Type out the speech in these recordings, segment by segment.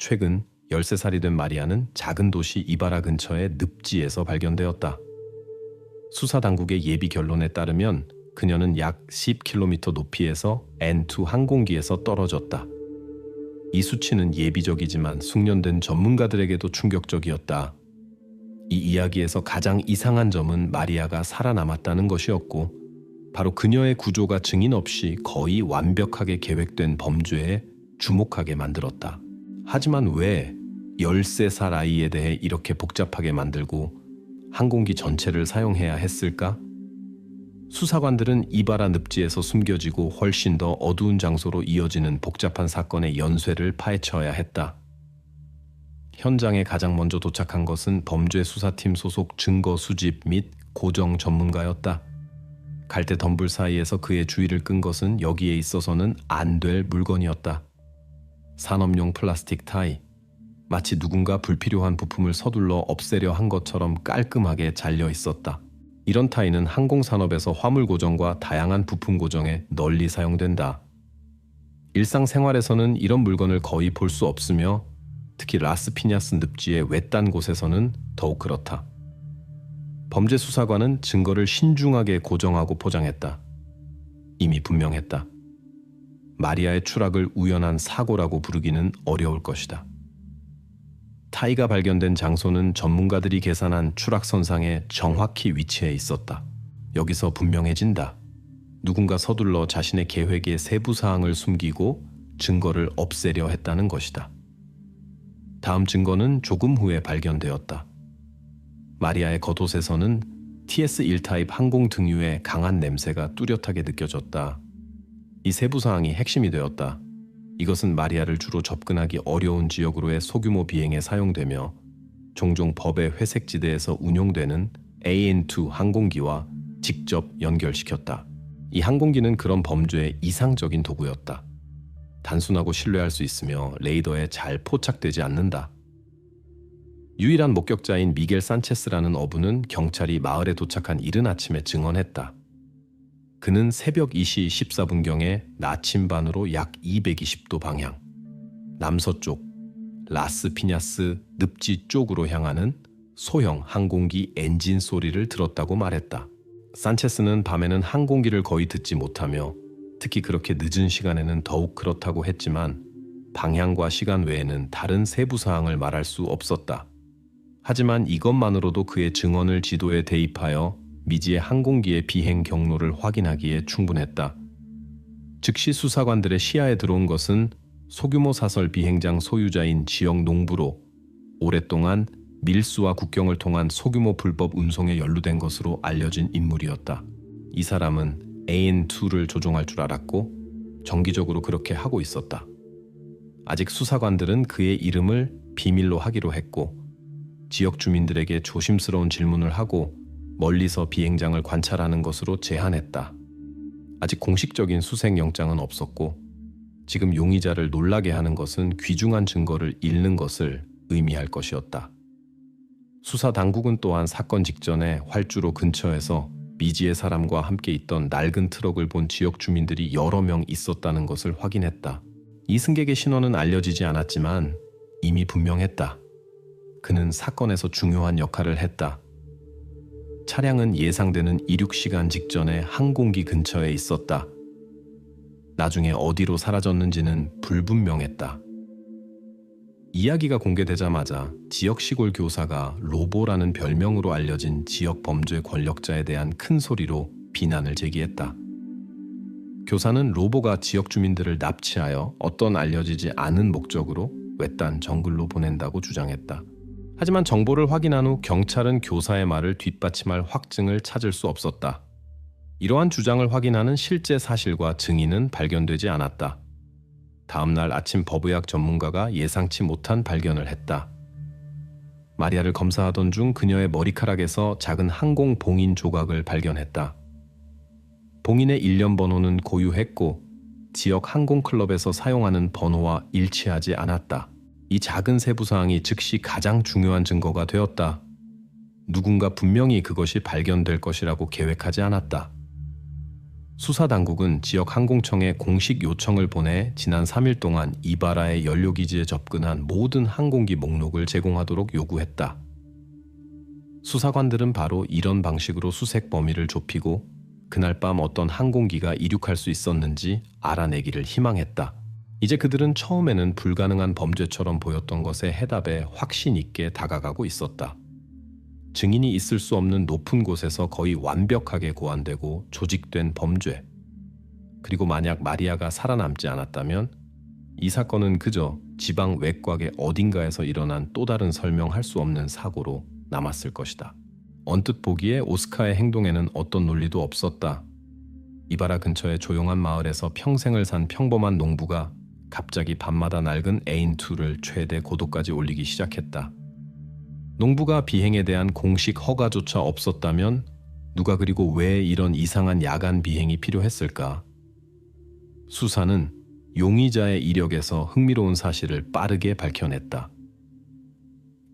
최근 13살이 된 마리아는 작은 도시 이바라 근처의 늪지에서 발견되었다. 수사 당국의 예비 결론에 따르면 그녀는 약 10km 높이에서 N2 항공기에서 떨어졌다. 이 수치는 예비적이지만 숙련된 전문가들에게도 충격적이었다. 이 이야기에서 가장 이상한 점은 마리아가 살아남았다는 것이었고, 바로 그녀의 구조가 증인 없이 거의 완벽하게 계획된 범죄에 주목하게 만들었다. 하지만 왜 13살 아이에 대해 이렇게 복잡하게 만들고 항공기 전체를 사용해야 했을까? 수사관들은 이바라 늪지에서 숨겨지고 훨씬 더 어두운 장소로 이어지는 복잡한 사건의 연쇄를 파헤쳐야 했다. 현장에 가장 먼저 도착한 것은 범죄수사팀 소속 증거 수집 및 고정 전문가였다. 갈대 덤불 사이에서 그의 주의를 끈 것은 여기에 있어서는 안 될 물건이었다. 산업용 플라스틱 타이. 마치 누군가 불필요한 부품을 서둘러 없애려 한 것처럼 깔끔하게 잘려 있었다. 이런 타이는 항공산업에서 화물 고정과 다양한 부품 고정에 널리 사용된다. 일상생활에서는 이런 물건을 거의 볼 수 없으며 특히 라스피냐스 늪지의 외딴 곳에서는 더욱 그렇다. 범죄 수사관은 증거를 신중하게 고정하고 포장했다. 이미 분명했다. 마리아의 추락을 우연한 사고라고 부르기는 어려울 것이다. 타이가 발견된 장소는 전문가들이 계산한 추락선상에 정확히 위치해 있었다. 여기서 분명해진다. 누군가 서둘러 자신의 계획의 세부 사항을 숨기고 증거를 없애려 했다는 것이다. 다음 증거는 조금 후에 발견되었다. 마리아의 겉옷에서는 TS1 타입 항공 등유의 강한 냄새가 뚜렷하게 느껴졌다. 이 세부 사항이 핵심이 되었다. 이것은 마리아를 주로 접근하기 어려운 지역으로의 소규모 비행에 사용되며 종종 법의 회색지대에서 운용되는 AN2 항공기와 직접 연결시켰다. 이 항공기는 그런 범죄의 이상적인 도구였다. 단순하고 신뢰할 수 있으며 레이더에 잘 포착되지 않는다. 유일한 목격자인 미겔 산체스라는 어부는 경찰이 마을에 도착한 이른 아침에 증언했다. 그는 새벽 2시 14분경에 나침반으로 약 220도 방향, 남서쪽 라스피냐스 늪지 쪽으로 향하는 소형 항공기 엔진 소리를 들었다고 말했다. 산체스는 밤에는 항공기를 거의 듣지 못하며 특히 그렇게 늦은 시간에는 더욱 그렇다고 했지만 방향과 시간 외에는 다른 세부 사항을 말할 수 없었다. 하지만 이것만으로도 그의 증언을 지도에 대입하여 미지의 항공기의 비행 경로를 확인하기에 충분했다. 즉시 수사관들의 시야에 들어온 것은 소규모 사설 비행장 소유자인 지역 농부로 오랫동안 밀수와 국경을 통한 소규모 불법 운송에 연루된 것으로 알려진 인물이었다. 이 사람은 AN2를 조종할 줄 알았고 정기적으로 그렇게 하고 있었다. 아직 수사관들은 그의 이름을 비밀로 하기로 했고 지역 주민들에게 조심스러운 질문을 하고 멀리서 비행장을 관찰하는 것으로 제한했다. 아직 공식적인 수색영장은 없었고 지금 용의자를 놀라게 하는 것은 귀중한 증거를 잃는 것을 의미할 것이었다. 수사 당국은 또한 사건 직전에 활주로 근처에서 미지의 사람과 함께 있던 낡은 트럭을 본 지역 주민들이 여러 명 있었다는 것을 확인했다. 이 승객의 신원은 알려지지 않았지만 이미 분명했다. 그는 사건에서 중요한 역할을 했다. 차량은 예상되는 이륙 시간 직전에 항공기 근처에 있었다. 나중에 어디로 사라졌는지는 불분명했다. 이야기가 공개되자마자 지역 시골 교사가 로보라는 별명으로 알려진 지역 범죄 권력자에 대한 큰 소리로 비난을 제기했다. 교사는 로보가 지역 주민들을 납치하여 어떤 알려지지 않은 목적으로 외딴 정글로 보낸다고 주장했다. 하지만 정보를 확인한 후 경찰은 교사의 말을 뒷받침할 확증을 찾을 수 없었다. 이러한 주장을 확인하는 실제 사실과 증인은 발견되지 않았다. 다음 날 아침 법의학 전문가가 예상치 못한 발견을 했다. 마리아를 검사하던 중 그녀의 머리카락에서 작은 항공 봉인 조각을 발견했다. 봉인의 일련 번호는 고유했고 지역 항공클럽에서 사용하는 번호와 일치하지 않았다. 이 작은 세부사항이 즉시 가장 중요한 증거가 되었다. 누군가 분명히 그것이 발견될 것이라고 계획하지 않았다. 수사당국은 지역 항공청에 공식 요청을 보내 지난 3일 동안 이바라의 연료기지에 접근한 모든 항공기 목록을 제공하도록 요구했다. 수사관들은 바로 이런 방식으로 수색 범위를 좁히고 그날 밤 어떤 항공기가 이륙할 수 있었는지 알아내기를 희망했다. 이제 그들은 처음에는 불가능한 범죄처럼 보였던 것에 해답에 확신 있게 다가가고 있었다. 증인이 있을 수 없는 높은 곳에서 거의 완벽하게 고안되고 조직된 범죄. 그리고 만약 마리아가 살아남지 않았다면 이 사건은 그저 지방 외곽의 어딘가에서 일어난 또 다른 설명할 수 없는 사고로 남았을 것이다. 언뜻 보기에 오스카의 행동에는 어떤 논리도 없었다. 이바라 근처의 조용한 마을에서 평생을 산 평범한 농부가 갑자기 밤마다 낡은 에인2를 최대 고도까지 올리기 시작했다. 농부가 비행에 대한 공식 허가조차 없었다면 누가 그리고 왜 이런 이상한 야간 비행이 필요했을까? 수사는 용의자의 이력에서 흥미로운 사실을 빠르게 밝혀냈다.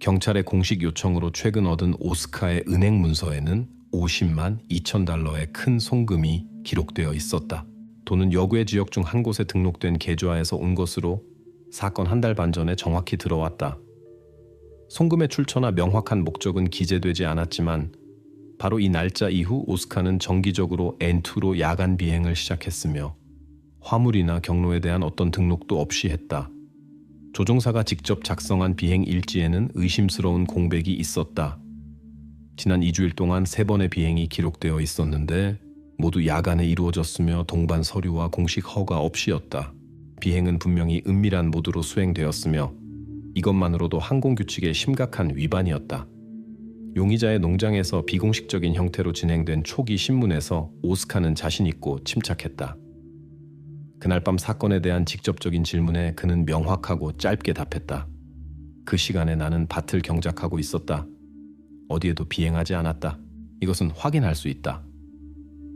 경찰의 공식 요청으로 최근 얻은 오스카의 은행 문서에는 50만 2천 달러의 큰 송금이 기록되어 있었다. 돈은 여구의 지역 중 한 곳에 등록된 계좌에서 온 것으로 사건 한 달 반 전에 정확히 들어왔다. 송금의 출처나 명확한 목적은 기재되지 않았지만 바로 이 날짜 이후 오스카는 정기적으로 N2로 야간 비행을 시작했으며 화물이나 경로에 대한 어떤 등록도 없이 했다. 조종사가 직접 작성한 비행 일지에는 의심스러운 공백이 있었다. 지난 2주일 동안 3번의 비행이 기록되어 있었는데 모두 야간에 이루어졌으며 동반 서류와 공식 허가 없이였다. 비행은 분명히 은밀한 모드로 수행되었으며 이것만으로도 항공규칙의 심각한 위반이었다. 용의자의 농장에서 비공식적인 형태로 진행된 초기 신문에서 오스카는 자신 있고 침착했다. 그날 밤 사건에 대한 직접적인 질문에 그는 명확하고 짧게 답했다. 그 시간에 나는 밭을 경작하고 있었다. 어디에도 비행하지 않았다. 이것은 확인할 수 있다.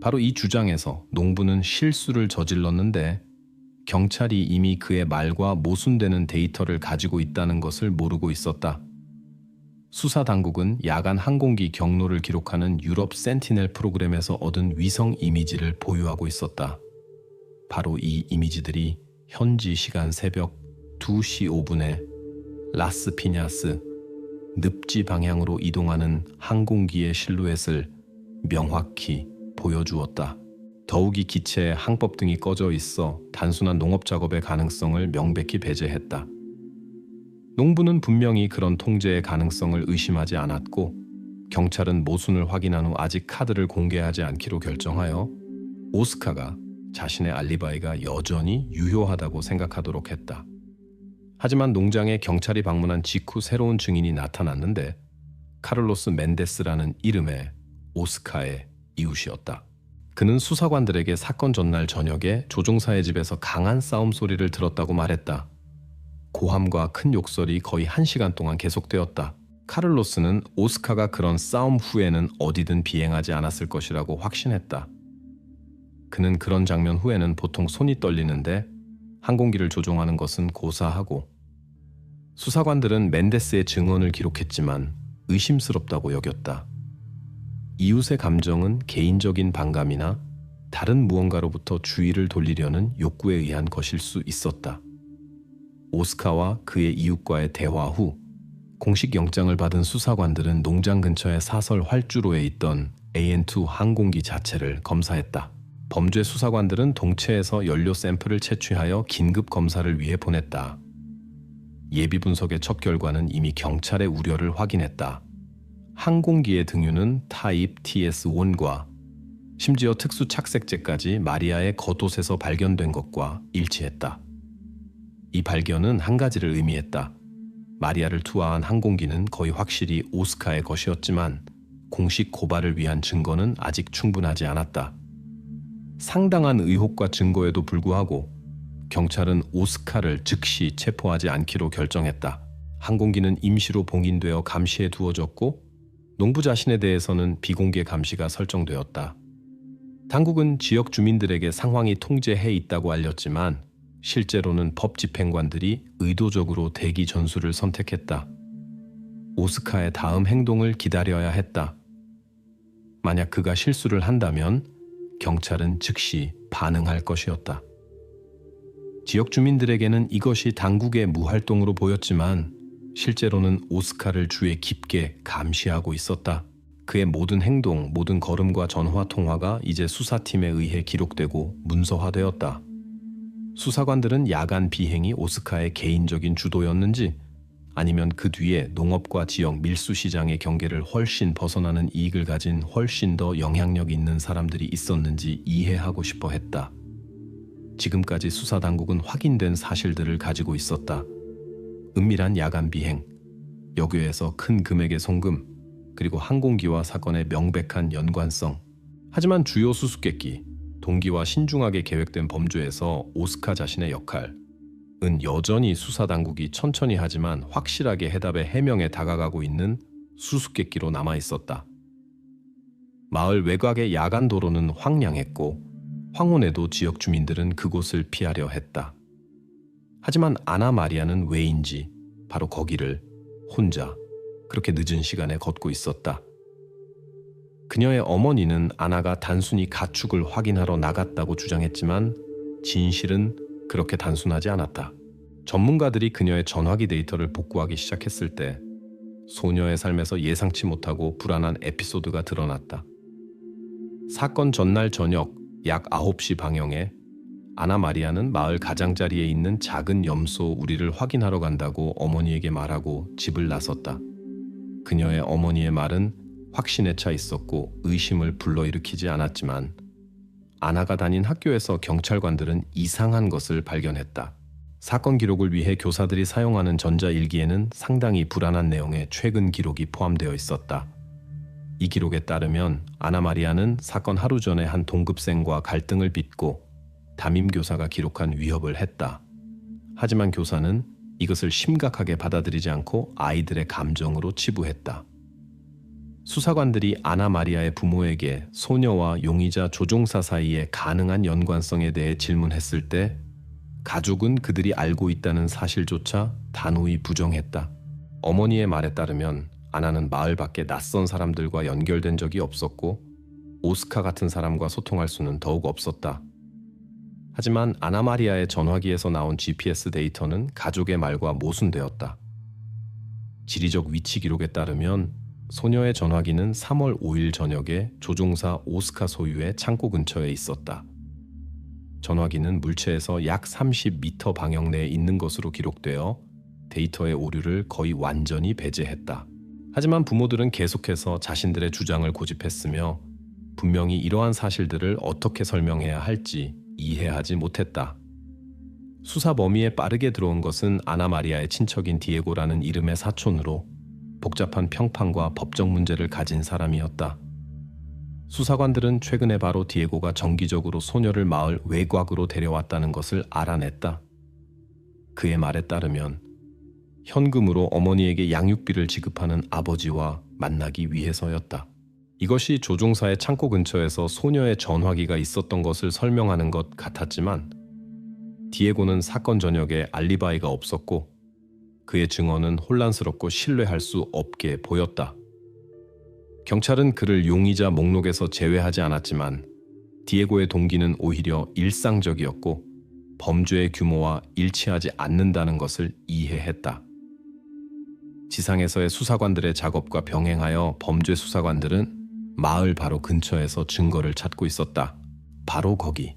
바로 이 주장에서 농부는 실수를 저질렀는데 경찰이 이미 그의 말과 모순되는 데이터를 가지고 있다는 것을 모르고 있었다. 수사 당국은 야간 항공기 경로를 기록하는 유럽 센티넬 프로그램에서 얻은 위성 이미지를 보유하고 있었다. 바로 이 이미지들이 현지 시간 새벽 2시 5분에 라스피냐스 늪지 방향으로 이동하는 항공기의 실루엣을 명확히 보여주었다. 더욱이 기체에 항법등이 꺼져 있어 단순한 농업작업의 가능성을 명백히 배제했다. 농부는 분명히 그런 통제의 가능성을 의심하지 않았고 경찰은 모순을 확인한 후 아직 카드를 공개하지 않기로 결정하여 오스카가 자신의 알리바이가 여전히 유효하다고 생각하도록 했다. 하지만 농장에 경찰이 방문한 직후 새로운 증인이 나타났는데 카를로스 멘데스라는 이름의 오스카의 이웃이었다. 그는 수사관들에게 사건 전날 저녁에 조종사의 집에서 강한 싸움 소리를 들었다고 말했다. 고함과 큰 욕설이 거의 1시간 동안 계속되었다. 카를로스는 오스카가 그런 싸움 후에는 어디든 비행하지 않았을 것이라고 확신했다. 그는 그런 장면 후에는 보통 손이 떨리는데 항공기를 조종하는 것은 고사하고 수사관들은 멘데스의 증언을 기록했지만 의심스럽다고 여겼다. 이웃의 감정은 개인적인 반감이나 다른 무언가로부터 주의를 돌리려는 욕구에 의한 것일 수 있었다. 오스카와 그의 이웃과의 대화 후 공식 영장을 받은 수사관들은 농장 근처의 사설 활주로에 있던 AN2 항공기 자체를 검사했다. 범죄 수사관들은 동체에서 연료 샘플을 채취하여 긴급 검사를 위해 보냈다. 예비 분석의 첫 결과는 이미 경찰의 우려를 확인했다. 항공기의 등유는 타입 TS1과 심지어 특수 착색제까지 마리아의 겉옷에서 발견된 것과 일치했다. 이 발견은 한 가지를 의미했다. 마리아를 투하한 항공기는 거의 확실히 오스카의 것이었지만 공식 고발을 위한 증거는 아직 충분하지 않았다. 상당한 의혹과 증거에도 불구하고 경찰은 오스카를 즉시 체포하지 않기로 결정했다. 항공기는 임시로 봉인되어 감시에 두어졌고 농부 자신에 대해서는 비공개 감시가 설정되었다. 당국은 지역 주민들에게 상황이 통제해 있다고 알렸지만 실제로는 법 집행관들이 의도적으로 대기 전술을 선택했다. 오스카의 다음 행동을 기다려야 했다. 만약 그가 실수를 한다면 경찰은 즉시 반응할 것이었다. 지역 주민들에게는 이것이 당국의 무활동으로 보였지만 실제로는 오스카를 주의 깊게 감시하고 있었다. 그의 모든 행동, 모든 걸음과 전화 통화가 이제 수사팀에 의해 기록되고 문서화되었다. 수사관들은 야간 비행이 오스카의 개인적인 주도였는지 아니면 그 뒤에 농업과 지역 밀수시장의 경계를 훨씬 벗어나는 이익을 가진 훨씬 더 영향력 있는 사람들이 있었는지 이해하고 싶어 했다. 지금까지 수사당국은 확인된 사실들을 가지고 있었다. 은밀한 야간 비행, 여교에서 큰 금액의 송금, 그리고 항공기와 사건의 명백한 연관성. 하지만 주요 수수께끼, 동기와 신중하게 계획된 범죄에서 오스카 자신의 역할은 여전히 수사당국이 천천히 하지만 확실하게 해답의 해명에 다가가고 있는 수수께끼로 남아있었다. 마을 외곽의 야간 도로는 황량했고 황혼에도 지역 주민들은 그곳을 피하려 했다. 하지만 아나 마리아는 왜인지 바로 거기를 혼자 그렇게 늦은 시간에 걷고 있었다. 그녀의 어머니는 아나가 단순히 가축을 확인하러 나갔다고 주장했지만 진실은 그렇게 단순하지 않았다. 전문가들이 그녀의 전화기 데이터를 복구하기 시작했을 때 소녀의 삶에서 예상치 못하고 불안한 에피소드가 드러났다. 사건 전날 저녁 약 9시 방향에 아나 마리아는 마을 가장자리에 있는 작은 염소 우리를 확인하러 간다고 어머니에게 말하고 집을 나섰다. 그녀의 어머니의 말은 확신에 차 있었고 의심을 불러일으키지 않았지만 아나가 다닌 학교에서 경찰관들은 이상한 것을 발견했다. 사건 기록을 위해 교사들이 사용하는 전자일기에는 상당히 불안한 내용의 최근 기록이 포함되어 있었다. 이 기록에 따르면 아나 마리아는 사건 하루 전에 한 동급생과 갈등을 빚고 담임 교사가 기록한 위협을 했다. 하지만 교사는 이것을 심각하게 받아들이지 않고 아이들의 감정으로 치부했다. 수사관들이 아나 마리아의 부모에게 소녀와 용의자 조종사 사이의 가능한 연관성에 대해 질문했을 때 가족은 그들이 알고 있다는 사실조차 단호히 부정했다. 어머니의 말에 따르면 아나는 마을 밖에 낯선 사람들과 연결된 적이 없었고 오스카 같은 사람과 소통할 수는 더욱 없었다. 하지만 아나 마리아의 전화기에서 나온 GPS 데이터는 가족의 말과 모순되었다. 지리적 위치 기록에 따르면 소녀의 전화기는 3월 5일 저녁에 조종사 오스카 소유의 창고 근처에 있었다. 전화기는 물체에서 약 30m 방향 내에 있는 것으로 기록되어 데이터의 오류를 거의 완전히 배제했다. 하지만 부모들은 계속해서 자신들의 주장을 고집했으며 분명히 이러한 사실들을 어떻게 설명해야 할지 이해하지 못했다. 수사 범위에 빠르게 들어온 것은 아나 마리아의 친척인 디에고라는 이름의 사촌으로 복잡한 평판과 법적 문제를 가진 사람이었다. 수사관들은 최근에 바로 디에고가 정기적으로 소녀를 마을 외곽으로 데려왔다는 것을 알아냈다. 그의 말에 따르면 현금으로 어머니에게 양육비를 지급하는 아버지와 만나기 위해서였다. 이것이 조종사의 창고 근처에서 소녀의 전화기가 있었던 것을 설명하는 것 같았지만 디에고는 사건 저녁에 알리바이가 없었고 그의 증언은 혼란스럽고 신뢰할 수 없게 보였다. 경찰은 그를 용의자 목록에서 제외하지 않았지만 디에고의 동기는 오히려 일상적이었고 범죄의 규모와 일치하지 않는다는 것을 이해했다. 지상에서의 수사관들의 작업과 병행하여 범죄 수사관들은 마을 바로 근처에서 증거를 찾고 있었다. 바로 거기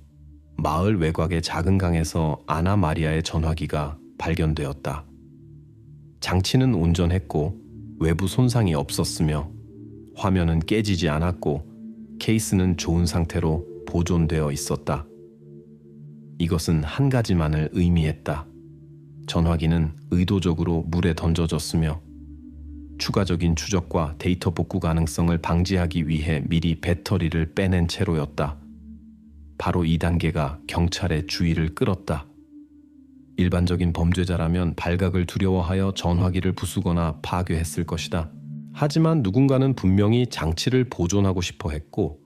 마을 외곽의 작은 강에서 아나 마리아의 전화기가 발견되었다. 장치는 온전했고 외부 손상이 없었으며 화면은 깨지지 않았고 케이스는 좋은 상태로 보존되어 있었다. 이것은 한 가지만을 의미했다. 전화기는 의도적으로 물에 던져졌으며 추가적인 추적과 데이터 복구 가능성을 방지하기 위해 미리 배터리를 빼낸 채로였다. 바로 이 단계가 경찰의 주의를 끌었다. 일반적인 범죄자라면 발각을 두려워하여 전화기를 부수거나 파괴했을 것이다. 하지만 누군가는 분명히 장치를 보존하고 싶어 했고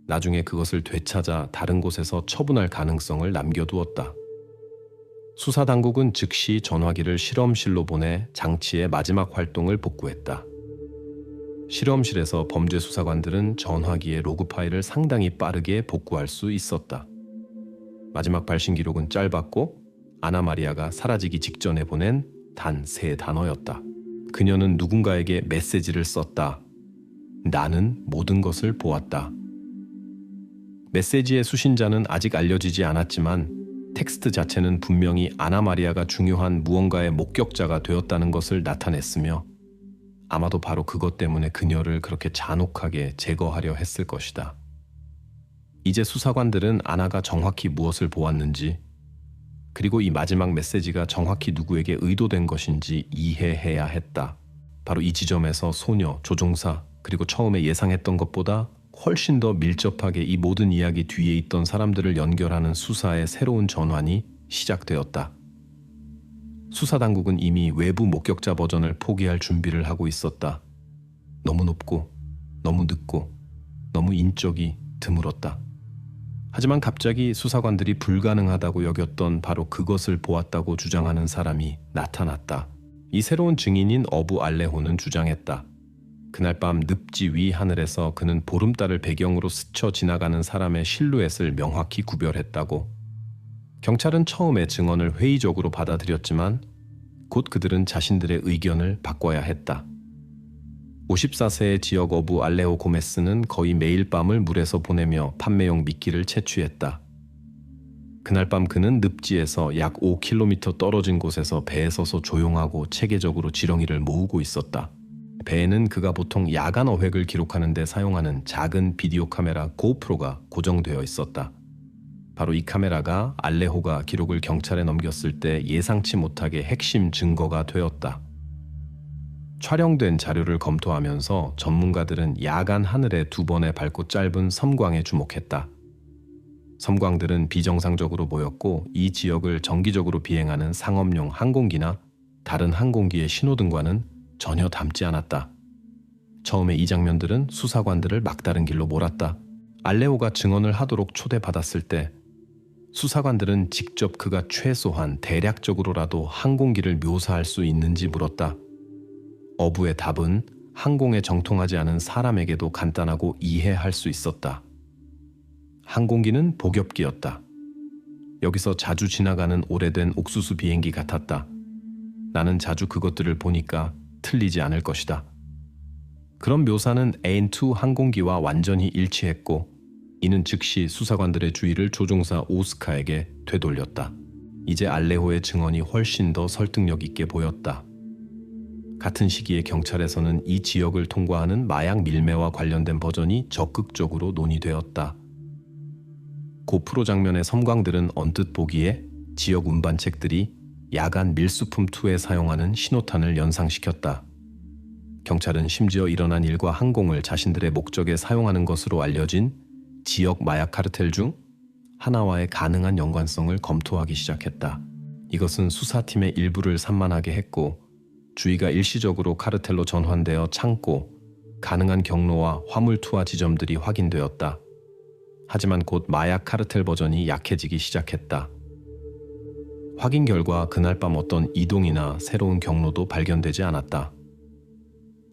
나중에 그것을 되찾아 다른 곳에서 처분할 가능성을 남겨두었다. 수사당국은 즉시 전화기를 실험실로 보내 장치의 마지막 활동을 복구했다. 실험실에서 범죄 수사관들은 전화기의 로그 파일을 상당히 빠르게 복구할 수 있었다. 마지막 발신 기록은 짧았고 아나 마리아가 사라지기 직전에 보낸 단 3단어였다. 그녀는 누군가에게 메시지를 썼다. 나는 모든 것을 보았다. 메시지의 수신자는 아직 알려지지 않았지만 텍스트 자체는 분명히 아나 마리아가 중요한 무언가의 목격자가 되었다는 것을 나타냈으며 아마도 바로 그것 때문에 그녀를 그렇게 잔혹하게 제거하려 했을 것이다. 이제 수사관들은 아나가 정확히 무엇을 보았는지, 그리고 이 마지막 메시지가 정확히 누구에게 의도된 것인지 이해해야 했다. 바로 이 지점에서 소녀, 조종사, 그리고 처음에 예상했던 것보다 훨씬 더 밀접하게 이 모든 이야기 뒤에 있던 사람들을 연결하는 수사의 새로운 전환이 시작되었다. 수사당국은 이미 외부 목격자 버전을 포기할 준비를 하고 있었다. 너무 높고, 너무 늦고, 너무 인적이 드물었다. 하지만 갑자기 수사관들이 불가능하다고 여겼던 바로 그것을 보았다고 주장하는 사람이 나타났다. 이 새로운 증인인 어부 알레호는 주장했다. 그날 밤 늪지 위 하늘에서 그는 보름달을 배경으로 스쳐 지나가는 사람의 실루엣을 명확히 구별했다고. 경찰은 처음에 증언을 회의적으로 받아들였지만 곧 그들은 자신들의 의견을 바꿔야 했다. 54세의 지역 어부 알레호 고메스는 거의 매일 밤을 물에서 보내며 판매용 미끼를 채취했다. 그날 밤 그는 늪지에서 약 5km 떨어진 곳에서 배에 서서 조용하고 체계적으로 지렁이를 모으고 있었다. 배에는 그가 보통 야간 어획을 기록하는 데 사용하는 작은 비디오 카메라 고프로가 고정되어 있었다. 바로 이 카메라가 알레호가 기록을 경찰에 넘겼을 때 예상치 못하게 핵심 증거가 되었다. 촬영된 자료를 검토하면서 전문가들은 야간 하늘에 2번의 밝고 짧은 섬광에 주목했다. 섬광들은 비정상적으로 보였고 이 지역을 정기적으로 비행하는 상업용 항공기나 다른 항공기의 신호등과는 전혀 닮지 않았다. 처음에 이 장면들은 수사관들을 막다른 길로 몰았다. 알레호가 증언을 하도록 초대받았을 때 수사관들은 직접 그가 최소한 대략적으로라도 항공기를 묘사할 수 있는지 물었다. 어부의 답은 항공에 정통하지 않은 사람에게도 간단하고 이해할 수 있었다. 항공기는 복엽기였다. 여기서 자주 지나가는 오래된 옥수수 비행기 같았다. 나는 자주 그것들을 보니까 틀리지 않을 것이다. 그런 묘사는 AN2 항공기와 완전히 일치했고 이는 즉시 수사관들의 주의를 조종사 오스카에게 되돌렸다. 이제 알레호의 증언이 훨씬 더 설득력 있게 보였다. 같은 시기에 경찰에서는 이 지역을 통과하는 마약 밀매와 관련된 버전이 적극적으로 논의되었다. 고프로 장면의 섬광들은 언뜻 보기에 지역 운반책들이 야간 밀수품 투에 사용하는 신호탄을 연상시켰다. 경찰은 심지어 일어난 일과 항공을 자신들의 목적에 사용하는 것으로 알려진 지역 마약 카르텔 중 하나와의 가능한 연관성을 검토하기 시작했다. 이것은 수사팀의 일부를 산만하게 했고 주위가 일시적으로 카르텔로 전환되어 창고, 가능한 경로와 화물 투하 지점들이 확인되었다. 하지만 곧 마약 카르텔 버전이 약해지기 시작했다. 확인 결과 그날 밤 어떤 이동이나 새로운 경로도 발견되지 않았다.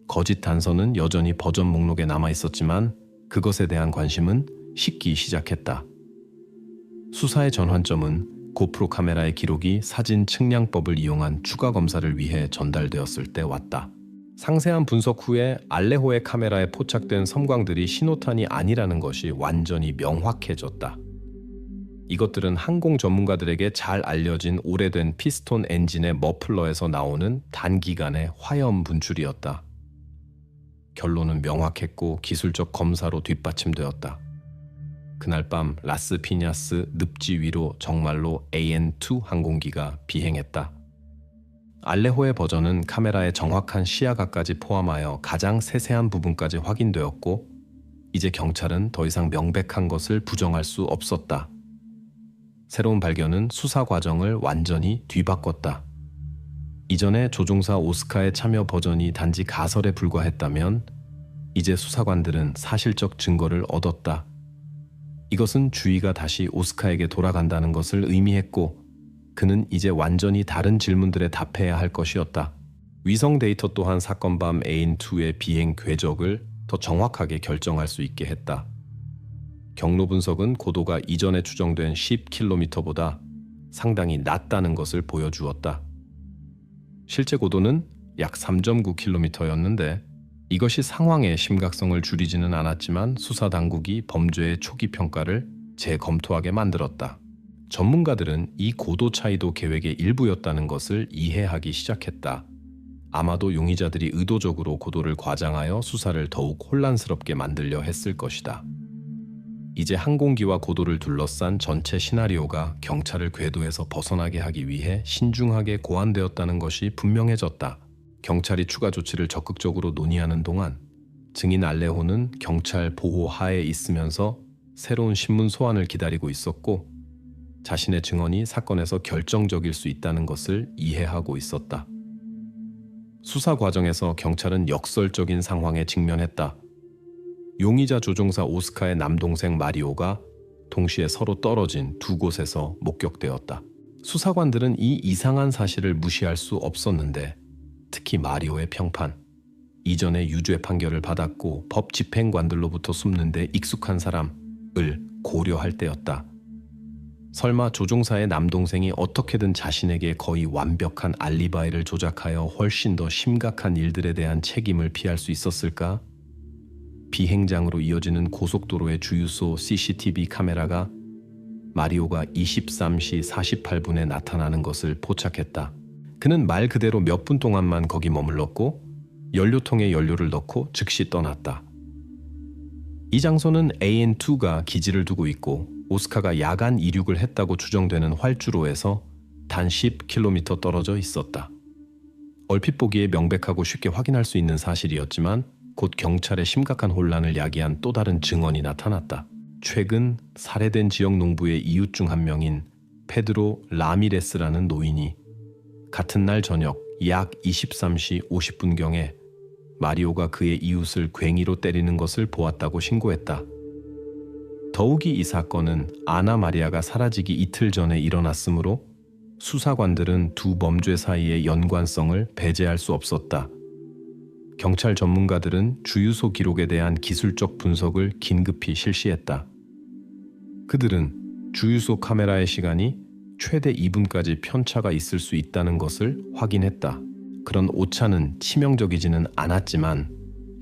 거짓 단서는 여전히 버전 목록에 남아 있었지만 그것에 대한 관심은 식기 시작했다. 수사의 전환점은 고프로 카메라의 기록이 사진 측량법을 이용한 추가 검사를 위해 전달되었을 때 왔다. 상세한 분석 후에 알레호의 카메라에 포착된 섬광들이 신호탄이 아니라는 것이 완전히 명확해졌다. 이것들은 항공 전문가들에게 잘 알려진 오래된 피스톤 엔진의 머플러에서 나오는 단기간의 화염 분출이었다. 결론은 명확했고 기술적 검사로 뒷받침되었다. 그날 밤 라스 피냐스 늪지 위로 정말로 AN2 항공기가 비행했다. 알레호의 버전은 카메라의 정확한 시야각까지 포함하여 가장 세세한 부분까지 확인되었고 이제 경찰은 더 이상 명백한 것을 부정할 수 없었다. 새로운 발견은 수사 과정을 완전히 뒤바꿨다. 이전에 조종사 오스카의 참여 버전이 단지 가설에 불과했다면 이제 수사관들은 사실적 증거를 얻었다. 이것은 주의가 다시 오스카에게 돌아간다는 것을 의미했고 그는 이제 완전히 다른 질문들에 답해야 할 것이었다. 위성 데이터 또한 사건 밤 AN2의 비행 궤적을 더 정확하게 결정할 수 있게 했다. 경로 분석은 고도가 이전에 추정된 10km보다 상당히 낮다는 것을 보여주었다. 실제 고도는 약 3.9km였는데 이것이 상황의 심각성을 줄이지는 않았지만 수사 당국이 범죄의 초기 평가를 재검토하게 만들었다. 전문가들은 이 고도 차이도 계획의 일부였다는 것을 이해하기 시작했다. 아마도 용의자들이 의도적으로 고도를 과장하여 수사를 더욱 혼란스럽게 만들려 했을 것이다. 이제 항공기와 고도를 둘러싼 전체 시나리오가 경찰을 궤도에서 벗어나게 하기 위해 신중하게 고안되었다는 것이 분명해졌다. 경찰이 추가 조치를 적극적으로 논의하는 동안 증인 알레호는 경찰 보호 하에 있으면서 새로운 신문 소환을 기다리고 있었고 자신의 증언이 사건에서 결정적일 수 있다는 것을 이해하고 있었다. 수사 과정에서 경찰은 역설적인 상황에 직면했다. 용의자 조종사 오스카의 남동생 마리오가 동시에 서로 떨어진 두 곳에서 목격되었다. 수사관들은 이 이상한 사실을 무시할 수 없었는데 특히 마리오의 평판, 이전에 유죄 판결을 받았고 법 집행관들로부터 숨는 데 익숙한 사람을 고려할 때였다. 설마 조종사의 남동생이 어떻게든 자신에게 거의 완벽한 알리바이를 조작하여 훨씬 더 심각한 일들에 대한 책임을 피할 수 있었을까? 비행장으로 이어지는 고속도로의 주유소 CCTV 카메라가 마리오가 23시 48분에 나타나는 것을 포착했다. 그는 말 그대로 몇 분 동안만 거기 머물렀고 연료통에 연료를 넣고 즉시 떠났다. 이 장소는 AN2가 기지를 두고 있고 오스카가 야간 이륙을 했다고 추정되는 활주로에서 단 10km 떨어져 있었다. 얼핏 보기에 명백하고 쉽게 확인할 수 있는 사실이었지만 곧 경찰의 심각한 혼란을 야기한 또 다른 증언이 나타났다. 최근 살해된 지역 농부의 이웃 중 한 명인 페드로 라미레스라는 노인이 같은 날 저녁 약 23시 50분경에 마리오가 그의 이웃을 괭이로 때리는 것을 보았다고 신고했다. 더욱이 이 사건은 아나 마리아가 사라지기 이틀 전에 일어났으므로 수사관들은 두 범죄 사이의 연관성을 배제할 수 없었다. 경찰 전문가들은 주유소 기록에 대한 기술적 분석을 긴급히 실시했다. 그들은 주유소 카메라의 시간이 최대 2분까지 편차가 있을 수 있다는 것을 확인했다. 그런 오차는 치명적이지는 않았지만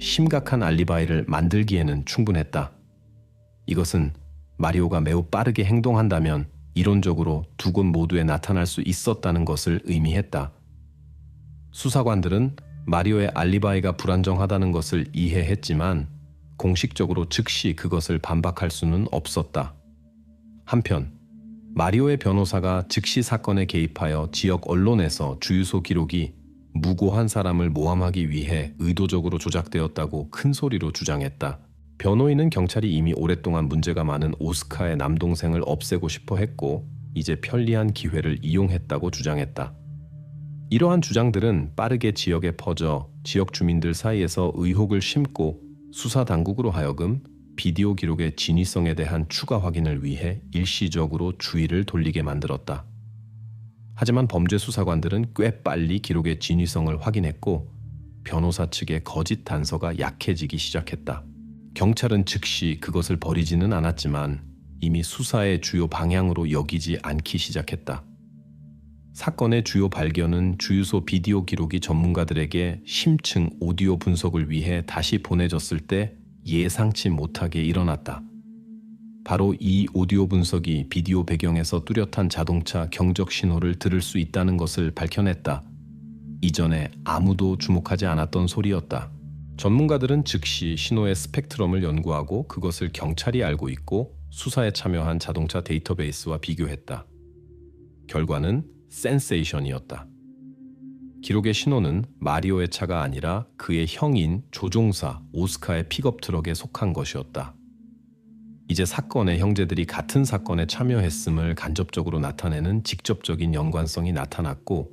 심각한 알리바이를 만들기에는 충분했다. 이것은 마리오가 매우 빠르게 행동한다면 이론적으로 두 곳 모두에 나타날 수 있었다는 것을 의미했다. 수사관들은 마리오의 알리바이가 불안정하다는 것을 이해했지만 공식적으로 즉시 그것을 반박할 수는 없었다. 한편 마리오의 변호사가 즉시 사건에 개입하여 지역 언론에서 주유소 기록이 무고한 사람을 모함하기 위해 의도적으로 조작되었다고 큰 소리로 주장했다. 변호인은 경찰이 이미 오랫동안 문제가 많은 오스카의 남동생을 없애고 싶어 했고 이제 편리한 기회를 이용했다고 주장했다. 이러한 주장들은 빠르게 지역에 퍼져 지역 주민들 사이에서 의혹을 심고 수사 당국으로 하여금 비디오 기록의 진위성에 대한 추가 확인을 위해 일시적으로 주의를 돌리게 만들었다. 하지만 범죄 수사관들은 꽤 빨리 기록의 진위성을 확인했고 변호사 측의 거짓 단서가 약해지기 시작했다. 경찰은 즉시 그것을 버리지는 않았지만 이미 수사의 주요 방향으로 여기지 않기 시작했다. 사건의 주요 발견은 주유소 비디오 기록이 전문가들에게 심층 오디오 분석을 위해 다시 보내졌을 때 예상치 못하게 일어났다. 바로 이 오디오 분석이 비디오 배경에서 뚜렷한 자동차 경적 신호를 들을 수 있다는 것을 밝혀냈다. 이전에 아무도 주목하지 않았던 소리였다. 전문가들은 즉시 신호의 스펙트럼을 연구하고 그것을 경찰이 알고 있고 수사에 참여한 자동차 데이터베이스와 비교했다. 결과는 센세이션이었다. 기록의 신호는 마리오의 차가 아니라 그의 형인 조종사 오스카의 픽업 트럭에 속한 것이었다. 이제 사건의 형제들이 같은 사건에 참여했음을 간접적으로 나타내는 직접적인 연관성이 나타났고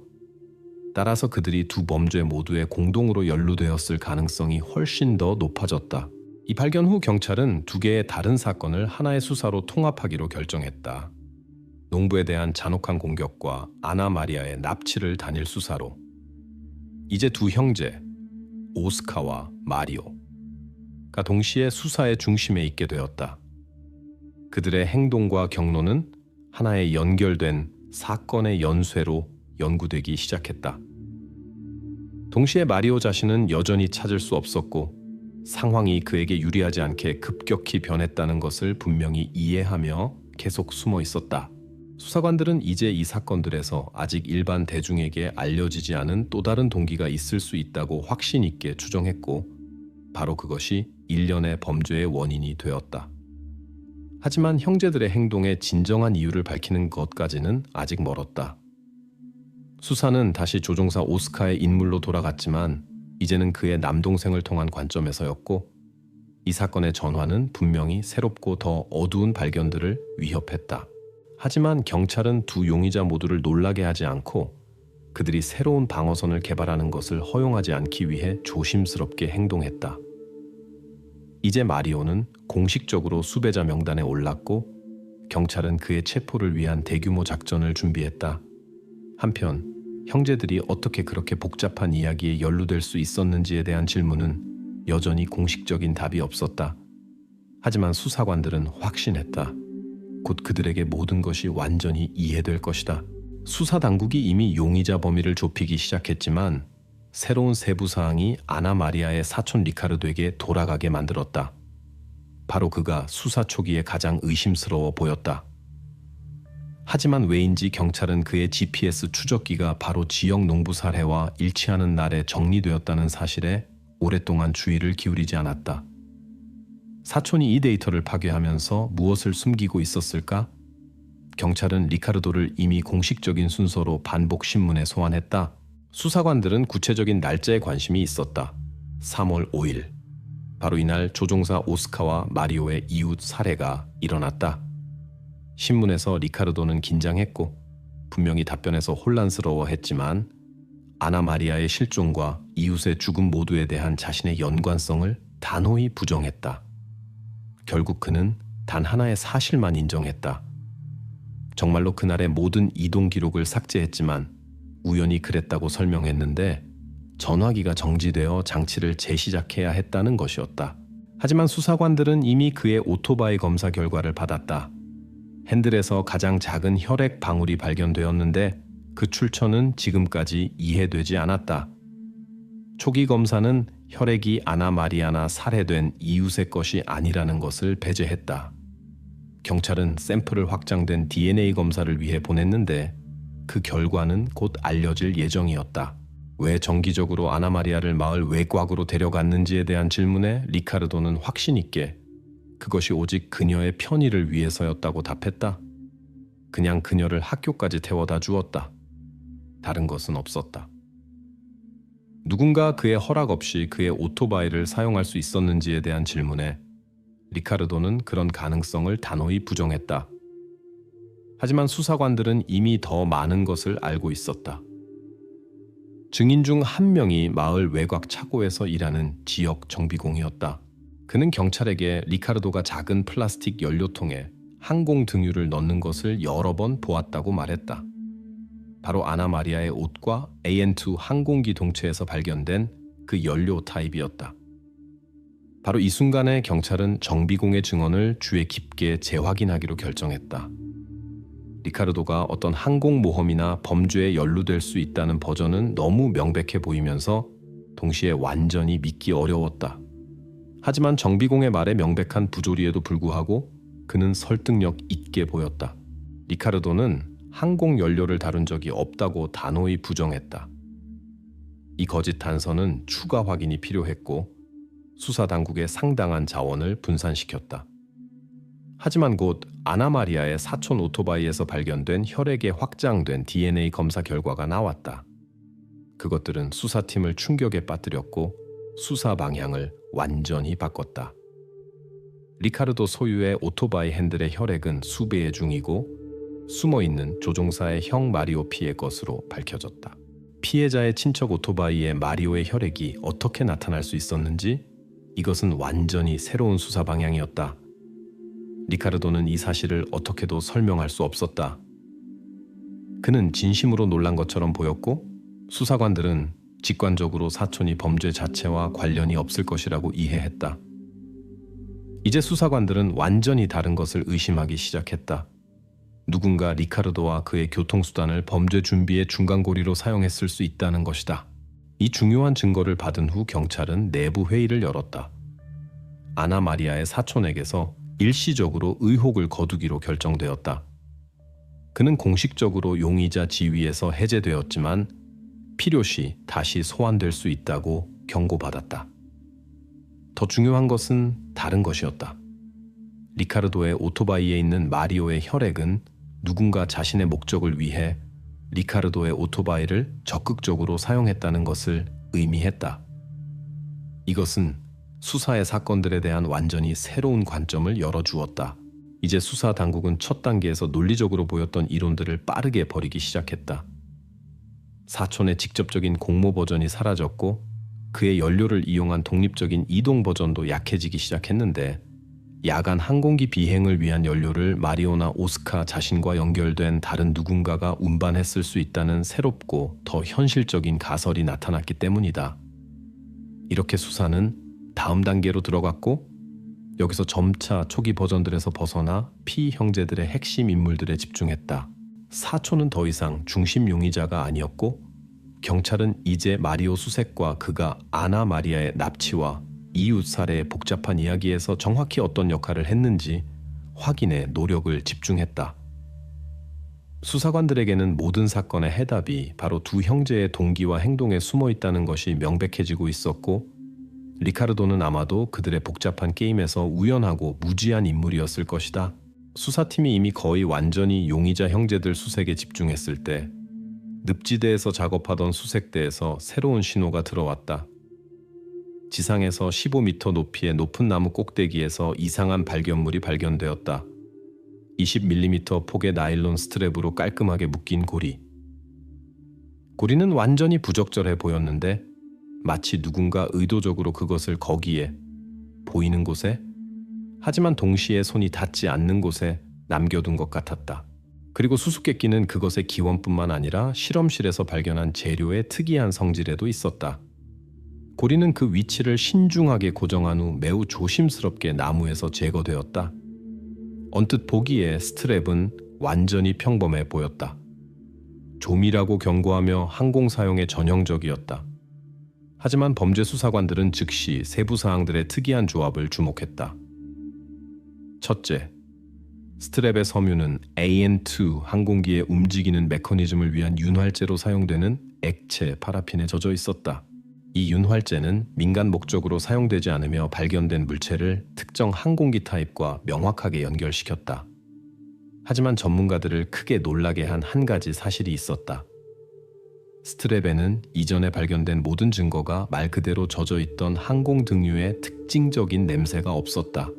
따라서 그들이 두 범죄 모두에 공동으로 연루되었을 가능성이 훨씬 더 높아졌다. 이 발견 후 경찰은 두 개의 다른 사건을 하나의 수사로 통합하기로 결정했다. 농부에 대한 잔혹한 공격과 아나 마리아의 납치를 단일 수사로. 이제 두 형제, 오스카와 마리오가 동시에 수사의 중심에 있게 되었다. 그들의 행동과 경로는 하나의 연결된 사건의 연쇄로 연구되기 시작했다. 동시에 마리오 자신은 여전히 찾을 수 없었고 상황이 그에게 유리하지 않게 급격히 변했다는 것을 분명히 이해하며 계속 숨어 있었다. 수사관들은 이제 이 사건들에서 아직 일반 대중에게 알려지지 않은 또 다른 동기가 있을 수 있다고 확신 있게 추정했고 바로 그것이 일련의 범죄의 원인이 되었다. 하지만 형제들의 행동의 진정한 이유를 밝히는 것까지는 아직 멀었다. 수사는 다시 조종사 오스카의 인물로 돌아갔지만 이제는 그의 남동생을 통한 관점에서였고 이 사건의 전환은 분명히 새롭고 더 어두운 발견들을 위협했다. 하지만 경찰은 두 용의자 모두를 놀라게 하지 않고 그들이 새로운 방어선을 개발하는 것을 허용하지 않기 위해 조심스럽게 행동했다. 이제 마리오는 공식적으로 수배자 명단에 올랐고 경찰은 그의 체포를 위한 대규모 작전을 준비했다. 한편 형제들이 어떻게 그렇게 복잡한 이야기에 연루될 수 있었는지에 대한 질문은 여전히 공식적인 답이 없었다. 하지만 수사관들은 확신했다. 곧 그들에게 모든 것이 완전히 이해될 것이다. 수사 당국이 이미 용의자 범위를 좁히기 시작했지만 새로운 세부 사항이 아나 마리아의 사촌 리카르도에게 돌아가게 만들었다. 바로 그가 수사 초기에 가장 의심스러워 보였다. 하지만 왜인지 경찰은 그의 GPS 추적기가 바로 지역 농부 살해와 일치하는 날에 정리되었다는 사실에 오랫동안 주의를 기울이지 않았다. 사촌이 이 데이터를 파괴하면서 무엇을 숨기고 있었을까? 경찰은 리카르도를 이미 공식적인 순서로 반복 신문에 소환했다. 수사관들은 구체적인 날짜에 관심이 있었다. 3월 5일. 바로 이날 조종사 오스카와 마리오의 이웃 살해가 일어났다. 신문에서 리카르도는 긴장했고 분명히 답변에서 혼란스러워했지만 아나 마리아의 실종과 이웃의 죽음 모두에 대한 자신의 연관성을 단호히 부정했다. 결국 그는 단 하나의 사실만 인정했다. 정말로 그날의 모든 이동 기록을 삭제했지만 우연히 그랬다고 설명했는데 전화기가 정지되어 장치를 재시작해야 했다는 것이었다. 하지만 수사관들은 이미 그의 오토바이 검사 결과를 받았다. 핸들에서 가장 작은 혈액 방울이 발견되었는데 그 출처는 지금까지 이해되지 않았다. 초기 검사는 혈액이 아나 마리아나 살해된 이웃의 것이 아니라는 것을 배제했다. 경찰은 샘플을 확장된 DNA 검사를 위해 보냈는데 그 결과는 곧 알려질 예정이었다. 왜 정기적으로 아나 마리아를 마을 외곽으로 데려갔는지에 대한 질문에 리카르도는 확신 있게 그것이 오직 그녀의 편의를 위해서였다고 답했다. 그냥 그녀를 학교까지 태워다 주었다. 다른 것은 없었다. 누군가 그의 허락 없이 그의 오토바이를 사용할 수 있었는지에 대한 질문에 리카르도는 그런 가능성을 단호히 부정했다. 하지만 수사관들은 이미 더 많은 것을 알고 있었다. 증인 중 한 명이 마을 외곽 차고에서 일하는 지역 정비공이었다. 그는 경찰에게 리카르도가 작은 플라스틱 연료통에 항공 등유를 넣는 것을 여러 번 보았다고 말했다. 바로 아나 마리아의 옷과 AN2 항공기 동체에서 발견된 그 연료 타입이었다. 바로 이 순간에 경찰은 정비공의 증언을 주의 깊게 재확인하기로 결정했다. 리카르도가 어떤 항공모험이나 범죄에 연루될 수 있다는 버전은 너무 명백해 보이면서 동시에 완전히 믿기 어려웠다. 하지만 정비공의 말에 명백한 부조리에도 불구하고 그는 설득력 있게 보였다. 리카르도는 항공 연료를 다룬 적이 없다고 단호히 부정했다. 이 거짓 단서는 추가 확인이 필요했고 수사 당국의 상당한 자원을 분산시켰다. 하지만 곧 아나 마리아의 사촌 오토바이에서 발견된 혈액에 확장된 DNA 검사 결과가 나왔다. 그것들은 수사팀을 충격에 빠뜨렸고 수사 방향을 완전히 바꿨다. 리카르도 소유의 오토바이 핸들의 혈액은 수배의 중이고 숨어있는 조종사의 형 마리오 피의 것으로 밝혀졌다. 피해자의 친척 오토바이에 마리오의 혈액이 어떻게 나타날 수 있었는지 이것은 완전히 새로운 수사 방향이었다. 리카르도는 이 사실을 어떻게도 설명할 수 없었다. 그는 진심으로 놀란 것처럼 보였고 수사관들은 직관적으로 사촌이 범죄 자체와 관련이 없을 것이라고 이해했다. 이제 수사관들은 완전히 다른 것을 의심하기 시작했다. 누군가 리카르도와 그의 교통수단을 범죄 준비의 중간고리로 사용했을 수 있다는 것이다. 이 중요한 증거를 받은 후 경찰은 내부 회의를 열었다. 아나 마리아의 사촌에게서 일시적으로 의혹을 거두기로 결정되었다. 그는 공식적으로 용의자 지위에서 해제되었지만 필요시 다시 소환될 수 있다고 경고받았다. 더 중요한 것은 다른 것이었다. 리카르도의 오토바이에 있는 마리오의 혈액은 누군가 자신의 목적을 위해 리카르도의 오토바이를 적극적으로 사용했다는 것을 의미했다. 이것은 수사의 사건들에 대한 완전히 새로운 관점을 열어주었다. 이제 수사 당국은 첫 단계에서 논리적으로 보였던 이론들을 빠르게 버리기 시작했다. 사촌의 직접적인 공모 버전이 사라졌고 그의 연료를 이용한 독립적인 이동 버전도 약해지기 시작했는데 야간 항공기 비행을 위한 연료를 마리오나 오스카 자신과 연결된 다른 누군가가 운반했을 수 있다는 새롭고 더 현실적인 가설이 나타났기 때문이다. 이렇게 수사는 다음 단계로 들어갔고 여기서 점차 초기 버전들에서 벗어나 피 형제들의 핵심 인물들에 집중했다. 사촌은 더 이상 중심 용의자가 아니었고 경찰은 이제 마리오 수색과 그가 아나 마리아의 납치와 이웃 살해의 복잡한 이야기에서 정확히 어떤 역할을 했는지 확인에 노력을 집중했다. 수사관들에게는 모든 사건의 해답이 바로 두 형제의 동기와 행동에 숨어 있다는 것이 명백해지고 있었고 리카르도는 아마도 그들의 복잡한 게임에서 우연하고 무지한 인물이었을 것이다. 수사팀이 이미 거의 완전히 용의자 형제들 수색에 집중했을 때 늪지대에서 작업하던 수색대에서 새로운 신호가 들어왔다. 지상에서 15m 높이의 높은 나무 꼭대기에서 이상한 발견물이 발견되었다. 20mm 폭의 나일론 스트랩으로 깔끔하게 묶인 고리. 고리는 완전히 부적절해 보였는데 마치 누군가 의도적으로 그것을 거기에 보이는 곳에 하지만 동시에 손이 닿지 않는 곳에 남겨둔 것 같았다. 그리고 수수께끼는 그것의 기원뿐만 아니라 실험실에서 발견한 재료의 특이한 성질에도 있었다. 고리는 그 위치를 신중하게 고정한 후 매우 조심스럽게 나무에서 제거되었다. 언뜻 보기에 스트랩은 완전히 평범해 보였다. 조미라고 경고하며 항공 사용에 전형적이었다. 하지만 범죄 수사관들은 즉시 세부 사항들의 특이한 조합을 주목했다. 첫째, 스트랩의 섬유는 AN2 항공기의 움직이는 메커니즘을 위한 윤활제로 사용되는 액체 파라핀에 젖어 있었다. 이 윤활제는 민간 목적으로 사용되지 않으며 발견된 물체를 특정 항공기 타입과 명확하게 연결시켰다. 하지만 전문가들을 크게 놀라게 한 한 가지 사실이 있었다. 스트랩에는 이전에 발견된 모든 증거가 말 그대로 젖어 있던 항공 등유의 특징적인 냄새가 없었다.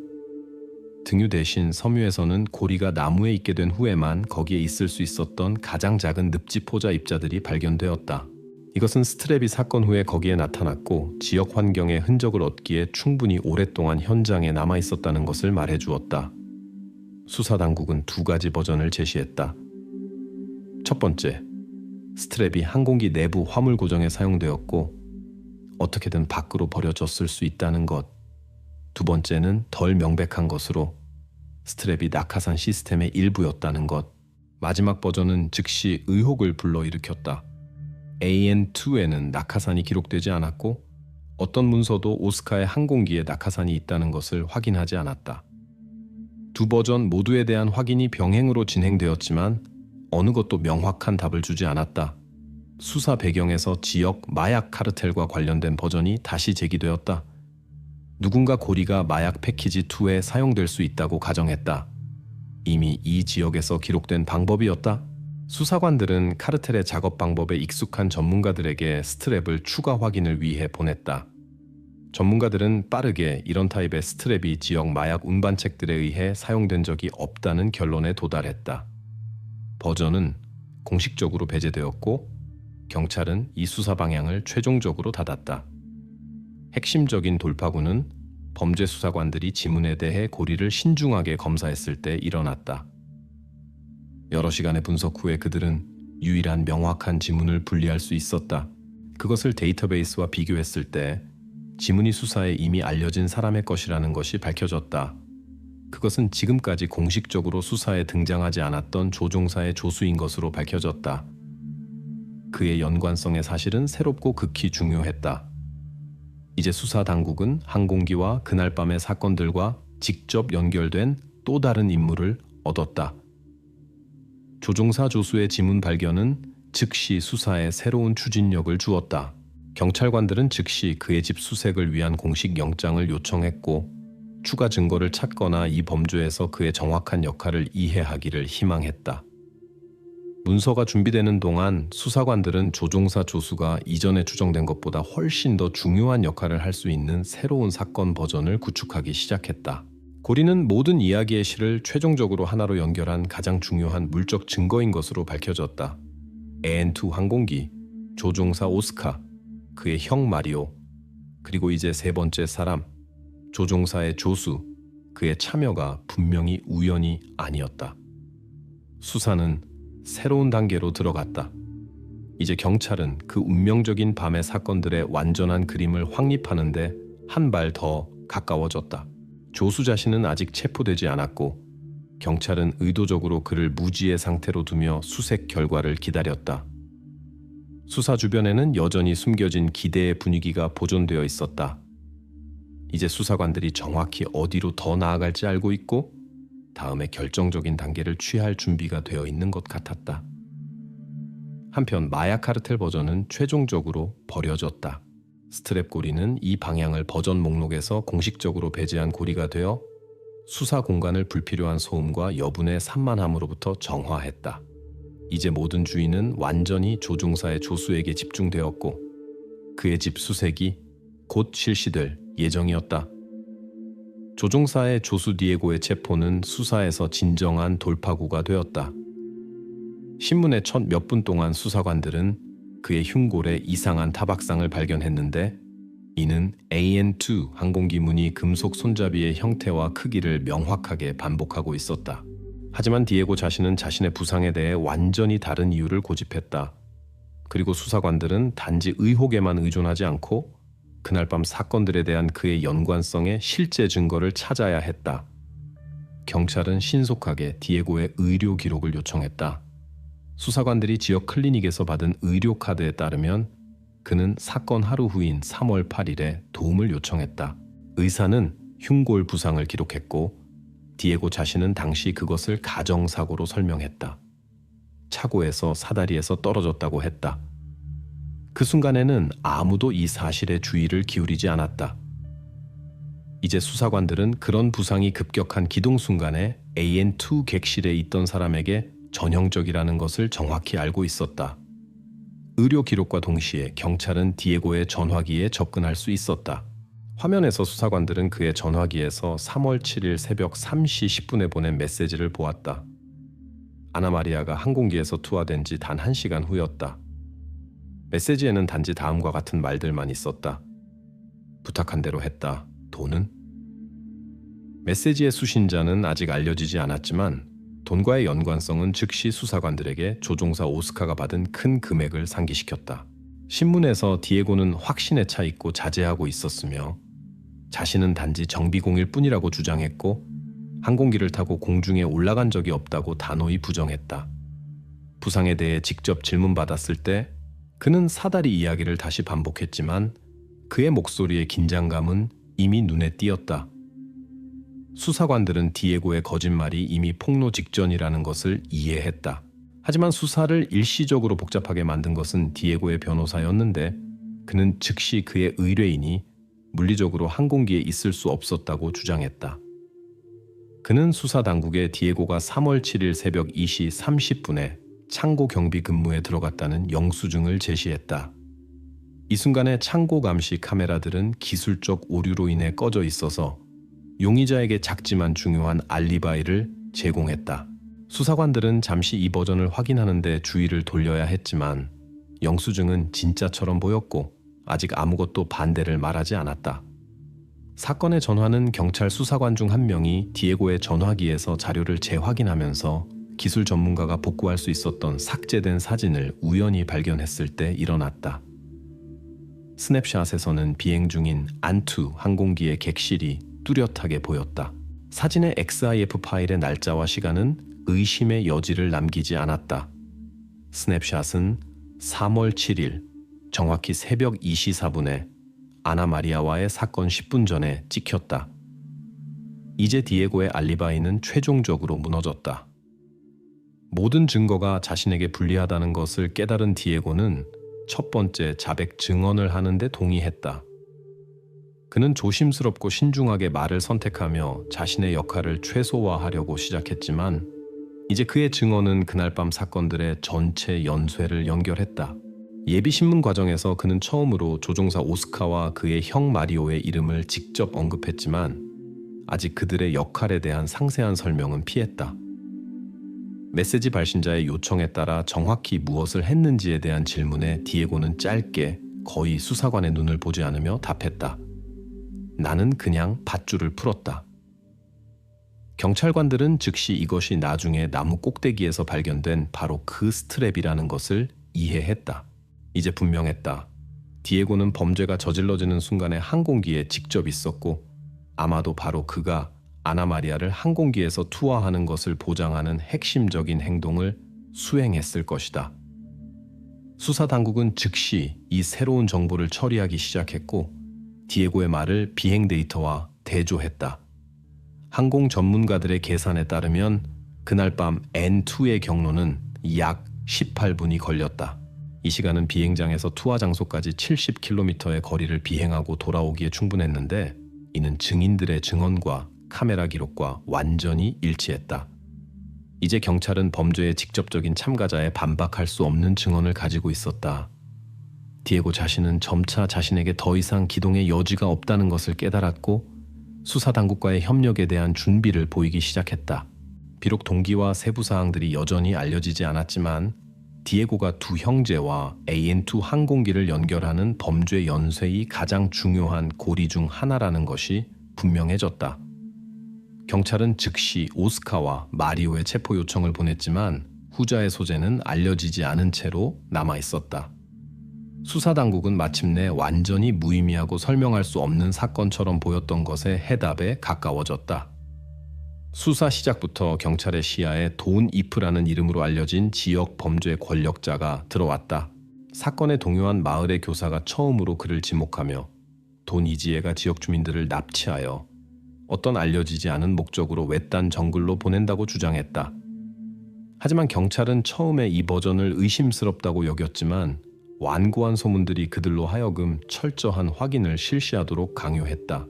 등유 대신 섬유에서는 고리가 나무에 있게 된 후에만 거기에 있을 수 있었던 가장 작은 늪지포자 입자들이 발견되었다. 이것은 스트랩이 사건 후에 거기에 나타났고 지역 환경의 흔적을 얻기에 충분히 오랫동안 현장에 남아 있었다는 것을 말해주었다. 수사 당국은 두 가지 버전을 제시했다. 첫 번째, 스트랩이 항공기 내부 화물 고정에 사용되었고 어떻게든 밖으로 버려졌을 수 있다는 것. 두 번째는 덜 명백한 것으로 스트랩이 낙하산 시스템의 일부였다는 것. 마지막 버전은 즉시 의혹을 불러일으켰다. AN2에는 낙하산이 기록되지 않았고 어떤 문서도 오스카의 항공기에 낙하산이 있다는 것을 확인하지 않았다. 두 버전 모두에 대한 확인이 병행으로 진행되었지만 어느 것도 명확한 답을 주지 않았다. 수사 배경에서 지역 마약 카르텔과 관련된 버전이 다시 제기되었다. 누군가 고리가 마약 패키지 2에 사용될 수 있다고 가정했다. 이미 이 지역에서 기록된 방법이었다. 수사관들은 카르텔의 작업 방법에 익숙한 전문가들에게 스트랩을 추가 확인을 위해 보냈다. 전문가들은 빠르게 이런 타입의 스트랩이 지역 마약 운반책들에 의해 사용된 적이 없다는 결론에 도달했다. 버전은 공식적으로 배제되었고 경찰은 이 수사 방향을 최종적으로 닫았다. 핵심적인 돌파구는 범죄 수사관들이 지문에 대해 고리를 신중하게 검사했을 때 일어났다. 여러 시간의 분석 후에 그들은 유일한 명확한 지문을 분리할 수 있었다. 그것을 데이터베이스와 비교했을 때 지문이 수사에 이미 알려진 사람의 것이라는 것이 밝혀졌다. 그것은 지금까지 공식적으로 수사에 등장하지 않았던 조종사의 조수인 것으로 밝혀졌다. 그의 연관성의 사실은 새롭고 극히 중요했다. 이제 수사 당국은 항공기와 그날 밤의 사건들과 직접 연결된 또 다른 인물을 얻었다. 조종사 조수의 지문 발견은 즉시 수사에 새로운 추진력을 주었다. 경찰관들은 즉시 그의 집 수색을 위한 공식 영장을 요청했고 추가 증거를 찾거나 이 범죄에서 그의 정확한 역할을 이해하기를 희망했다. 문서가 준비되는 동안 수사관들은 조종사 조수가 이전에 추정된 것보다 훨씬 더 중요한 역할을 할 수 있는 새로운 사건 버전을 구축하기 시작했다. 고리는 모든 이야기의 실을 최종적으로 하나로 연결한 가장 중요한 물적 증거인 것으로 밝혀졌다. AN2 항공기, 조종사 오스카, 그의 형 마리오, 그리고 이제 세 번째 사람, 조종사의 조수, 그의 참여가 분명히 우연이 아니었다. 수사는 새로운 단계로 들어갔다. 이제 경찰은 그 운명적인 밤의 사건들의 완전한 그림을 확립하는데 한 발 더 가까워졌다. 조수 자신은 아직 체포되지 않았고 경찰은 의도적으로 그를 무지의 상태로 두며 수색 결과를 기다렸다. 수사 주변에는 여전히 숨겨진 기대의 분위기가 보존되어 있었다. 이제 수사관들이 정확히 어디로 더 나아갈지 알고 있고 다음에 결정적인 단계를 취할 준비가 되어 있는 것 같았다. 한편 마약 카르텔 버전은 최종적으로 버려졌다. 스트랩 고리는 이 방향을 버전 목록에서 공식적으로 배제한 고리가 되어 수사 공간을 불필요한 소음과 여분의 산만함으로부터 정화했다. 이제 모든 주의는 완전히 조종사의 조수에게 집중되었고 그의 집 수색이 곧 실시될 예정이었다. 조종사의 조수 디에고의 체포는 수사에서 진정한 돌파구가 되었다. 신문의 첫 몇 분 동안 수사관들은 그의 흉골에 이상한 타박상을 발견했는데 이는 AN2 항공기 무늬 금속 손잡이의 형태와 크기를 명확하게 반복하고 있었다. 하지만 디에고 자신은 자신의 부상에 대해 완전히 다른 이유를 고집했다. 그리고 수사관들은 단지 의혹에만 의존하지 않고 그날 밤 사건들에 대한 그의 연관성의 실제 증거를 찾아야 했다. 경찰은 신속하게 디에고의 의료 기록을 요청했다. 수사관들이 지역 클리닉에서 받은 의료 카드에 따르면 그는 사건 하루 후인 3월 8일에 도움을 요청했다. 의사는 흉골 부상을 기록했고 디에고 자신은 당시 그것을 가정사고로 설명했다. 차고에서 사다리에서 떨어졌다고 했다. 그 순간에는 아무도 이 사실에 주의를 기울이지 않았다. 이제 수사관들은 그런 부상이 급격한 기동 순간에 AN2 객실에 있던 사람에게 전형적이라는 것을 정확히 알고 있었다. 의료 기록과 동시에 경찰은 디에고의 전화기에 접근할 수 있었다. 화면에서 수사관들은 그의 전화기에서 3월 7일 새벽 3시 10분에 보낸 메시지를 보았다. 아나마리아가 항공기에서 투하된 지 단 1시간 후였다. 메시지에는 단지 다음과 같은 말들만 있었다. 부탁한 대로 했다. 돈은? 메시지의 수신자는 아직 알려지지 않았지만 돈과의 연관성은 즉시 수사관들에게 조종사 오스카가 받은 큰 금액을 상기시켰다. 신문에서 디에고는 확신에 차 있고 자제하고 있었으며 자신은 단지 정비공일 뿐이라고 주장했고 항공기를 타고 공중에 올라간 적이 없다고 단호히 부정했다. 부상에 대해 직접 질문받았을 때 그는 사다리 이야기를 다시 반복했지만 그의 목소리의 긴장감은 이미 눈에 띄었다. 수사관들은 디에고의 거짓말이 이미 폭로 직전이라는 것을 이해했다. 하지만 수사를 일시적으로 복잡하게 만든 것은 디에고의 변호사였는데 그는 즉시 그의 의뢰인이 물리적으로 항공기에 있을 수 없었다고 주장했다. 그는 수사 당국에 디에고가 3월 7일 새벽 2시 30분에 창고 경비 근무에 들어갔다는 영수증을 제시했다. 이 순간에 창고 감시 카메라들은 기술적 오류로 인해 꺼져 있어서 용의자에게 작지만 중요한 알리바이를 제공했다. 수사관들은 잠시 이 버전을 확인하는데 주의를 돌려야 했지만 영수증은 진짜처럼 보였고 아직 아무것도 반대를 말하지 않았다. 사건의 전화는 경찰 수사관 중 한 명이 디에고의 전화기에서 자료를 재확인하면서 기술 전문가가 복구할 수 있었던 삭제된 사진을 우연히 발견했을 때 일어났다. 스냅샷에서는 비행 중인 안투 항공기의 객실이 뚜렷하게 보였다. 사진의 XIF 파일의 날짜와 시간은 의심의 여지를 남기지 않았다. 스냅샷은 3월 7일 정확히 새벽 2시 4분에 아나 마리아와의 사건 10분 전에 찍혔다. 이제 디에고의 알리바이는 최종적으로 무너졌다. 모든 증거가 자신에게 불리하다는 것을 깨달은 디에고는 첫 번째 자백 증언을 하는데 동의했다. 그는 조심스럽고 신중하게 말을 선택하며 자신의 역할을 최소화하려고 시작했지만 이제 그의 증언은 그날 밤 사건들의 전체 연쇄를 연결했다. 예비신문 과정에서 그는 처음으로 조종사 오스카와 그의 형 마리오의 이름을 직접 언급했지만 아직 그들의 역할에 대한 상세한 설명은 피했다. 메시지 발신자의 요청에 따라 정확히 무엇을 했는지에 대한 질문에 디에고는 짧게 거의 수사관의 눈을 보지 않으며 답했다. 나는 그냥 밧줄을 풀었다. 경찰관들은 즉시 이것이 나중에 나무 꼭대기에서 발견된 바로 그 스트랩이라는 것을 이해했다. 이제 분명했다. 디에고는 범죄가 저질러지는 순간에 항공기에 직접 있었고 아마도 바로 그가 아나마리아를 항공기에서 투하하는 것을 보장하는 핵심적인 행동을 수행했을 것이다. 수사당국은 즉시 이 새로운 정보를 처리하기 시작했고 디에고의 말을 비행 데이터와 대조했다. 항공 전문가들의 계산에 따르면 그날 밤 N2의 경로는 약 18분이 걸렸다. 이 시간은 비행장에서 투하 장소까지 70km의 거리를 비행하고 돌아오기에 충분했는데 이는 증인들의 증언과 카메라 기록과 완전히 일치했다. 이제 경찰은 범죄의 직접적인 참가자에 반박할 수 없는 증언을 가지고 있었다. 디에고 자신은 점차 자신에게 더 이상 기동의 여지가 없다는 것을 깨달았고 수사당국과의 협력에 대한 준비를 보이기 시작했다. 비록 동기와 세부 사항들이 여전히 알려지지 않았지만 디에고가 두 형제와 AN2 항공기를 연결하는 범죄 연쇄의 가장 중요한 고리 중 하나라는 것이 분명해졌다. 경찰은 즉시 오스카와 마리오의 체포 요청을 보냈지만 후자의 소재는 알려지지 않은 채로 남아있었다. 수사당국은 마침내 완전히 무의미하고 설명할 수 없는 사건처럼 보였던 것의 해답에 가까워졌다. 수사 시작부터 경찰의 시야에 돈 이프라는 이름으로 알려진 지역 범죄 권력자가 들어왔다. 사건에 동요한 마을의 교사가 처음으로 그를 지목하며 돈 이지에가 지역 주민들을 납치하여 어떤 알려지지 않은 목적으로 외딴 정글로 보낸다고 주장했다. 하지만 경찰은 처음에 이 버전을 의심스럽다고 여겼지만 완고한 소문들이 그들로 하여금 철저한 확인을 실시하도록 강요했다.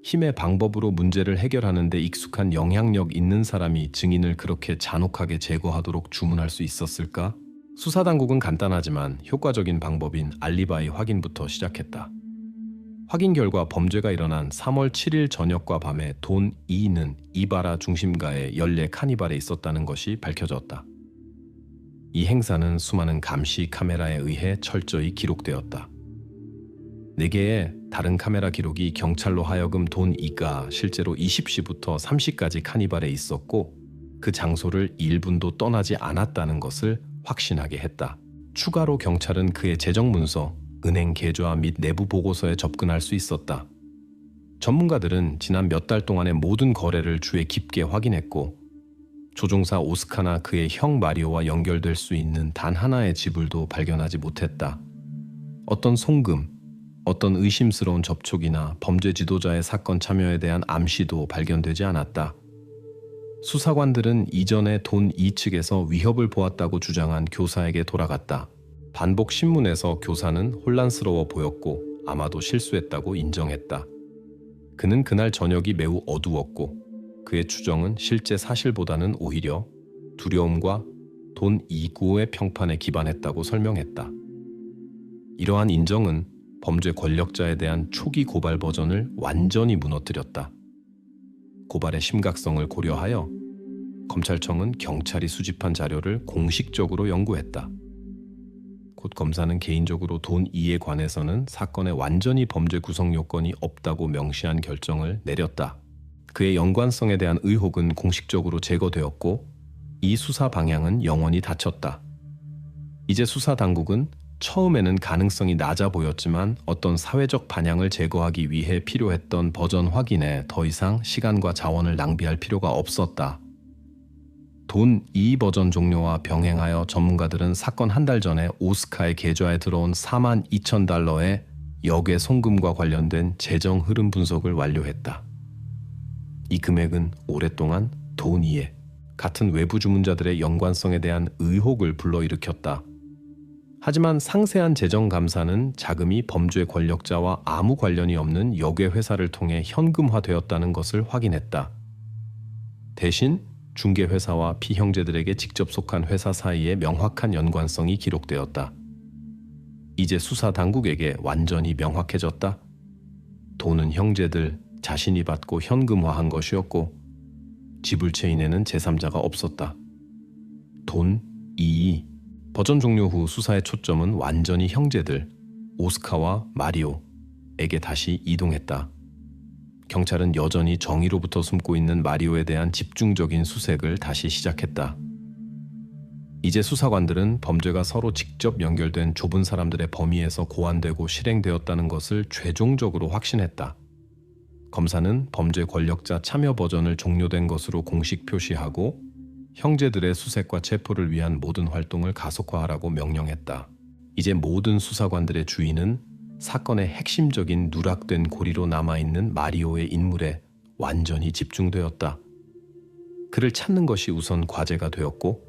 힘의 방법으로 문제를 해결하는 데 익숙한 영향력 있는 사람이 증인을 그렇게 잔혹하게 제거하도록 주문할 수 있었을까? 수사당국은 간단하지만 효과적인 방법인 알리바이 확인부터 시작했다. 확인 결과 범죄가 일어난 3월 7일 저녁과 밤에 돈 이는 이바라 중심가의 연례 카니발에 있었다는 것이 밝혀졌다. 이 행사는 수많은 감시 카메라에 의해 철저히 기록되었다. 4개의 다른 카메라 기록이 경찰로 하여금 돈 이가 실제로 20시부터 3시까지 카니발에 있었고 그 장소를 1분도 떠나지 않았다는 것을 확신하게 했다. 추가로 경찰은 그의 재정 문서, 은행 계좌 및 내부 보고서에 접근할 수 있었다. 전문가들은 지난 몇 달 동안의 모든 거래를 주의 깊게 확인했고 조종사 오스카나 그의 형 마리오와 연결될 수 있는 단 하나의 지불도 발견하지 못했다. 어떤 송금, 어떤 의심스러운 접촉이나 범죄 지도자의 사건 참여에 대한 암시도 발견되지 않았다. 수사관들은 이전에 돈 이 측에서 위협을 보았다고 주장한 교사에게 돌아갔다. 반복 신문에서 교사는 혼란스러워 보였고 아마도 실수했다고 인정했다. 그는 그날 저녁이 매우 어두웠고 그의 추정은 실제 사실보다는 오히려 두려움과 돈 이구의 평판에 기반했다고 설명했다. 이러한 인정은 범죄 권력자에 대한 초기 고발 버전을 완전히 무너뜨렸다. 고발의 심각성을 고려하여 검찰청은 경찰이 수집한 자료를 공식적으로 연구했다. 곧 검사는 개인적으로 돈 이에 관해서는 사건에 완전히 범죄 구성 요건이 없다고 명시한 결정을 내렸다. 그의 연관성에 대한 의혹은 공식적으로 제거되었고 이 수사 방향은 영원히 닫혔다. 이제 수사 당국은 처음에는 가능성이 낮아 보였지만 어떤 사회적 반향을 제거하기 위해 필요했던 버전 확인에 더 이상 시간과 자원을 낭비할 필요가 없었다. 돈 2 버전 종료와 병행하여 전문가들은 사건 한 달 전에 오스카의 계좌에 들어온 42,000달러의 역외 송금과 관련된 재정 흐름 분석을 완료했다. 이 금액은 오랫동안 돈 2에 같은 외부 주문자들의 연관성에 대한 의혹을 불러일으켰다. 하지만 상세한 재정 감사는 자금이 범죄 권력자와 아무 관련이 없는 역외 회사를 통해 현금화되었다는 것을 확인했다. 대신 중개회사와 피형제들에게 직접 속한 회사 사이에 명확한 연관성이 기록되었다. 이제 수사 당국에게 완전히 명확해졌다. 돈은 형제들 자신이 받고 현금화한 것이었고 지불체인에는 제3자가 없었다. 돈 2 버전 종료 후 수사의 초점은 완전히 형제들 오스카와 마리오에게 다시 이동했다. 경찰은 여전히 정의로부터 숨고 있는 마리오에 대한 집중적인 수색을 다시 시작했다. 이제 수사관들은 범죄가 서로 직접 연결된 좁은 사람들의 범위에서 고안되고 실행되었다는 것을 최종적으로 확신했다. 검사는 범죄 권력자 참여 버전을 종료된 것으로 공식 표시하고 형제들의 수색과 체포를 위한 모든 활동을 가속화하라고 명령했다. 이제 모든 수사관들의 주의는 사건의 핵심적인 누락된 고리로 남아있는 마리오의 인물에 완전히 집중되었다. 그를 찾는 것이 우선 과제가 되었고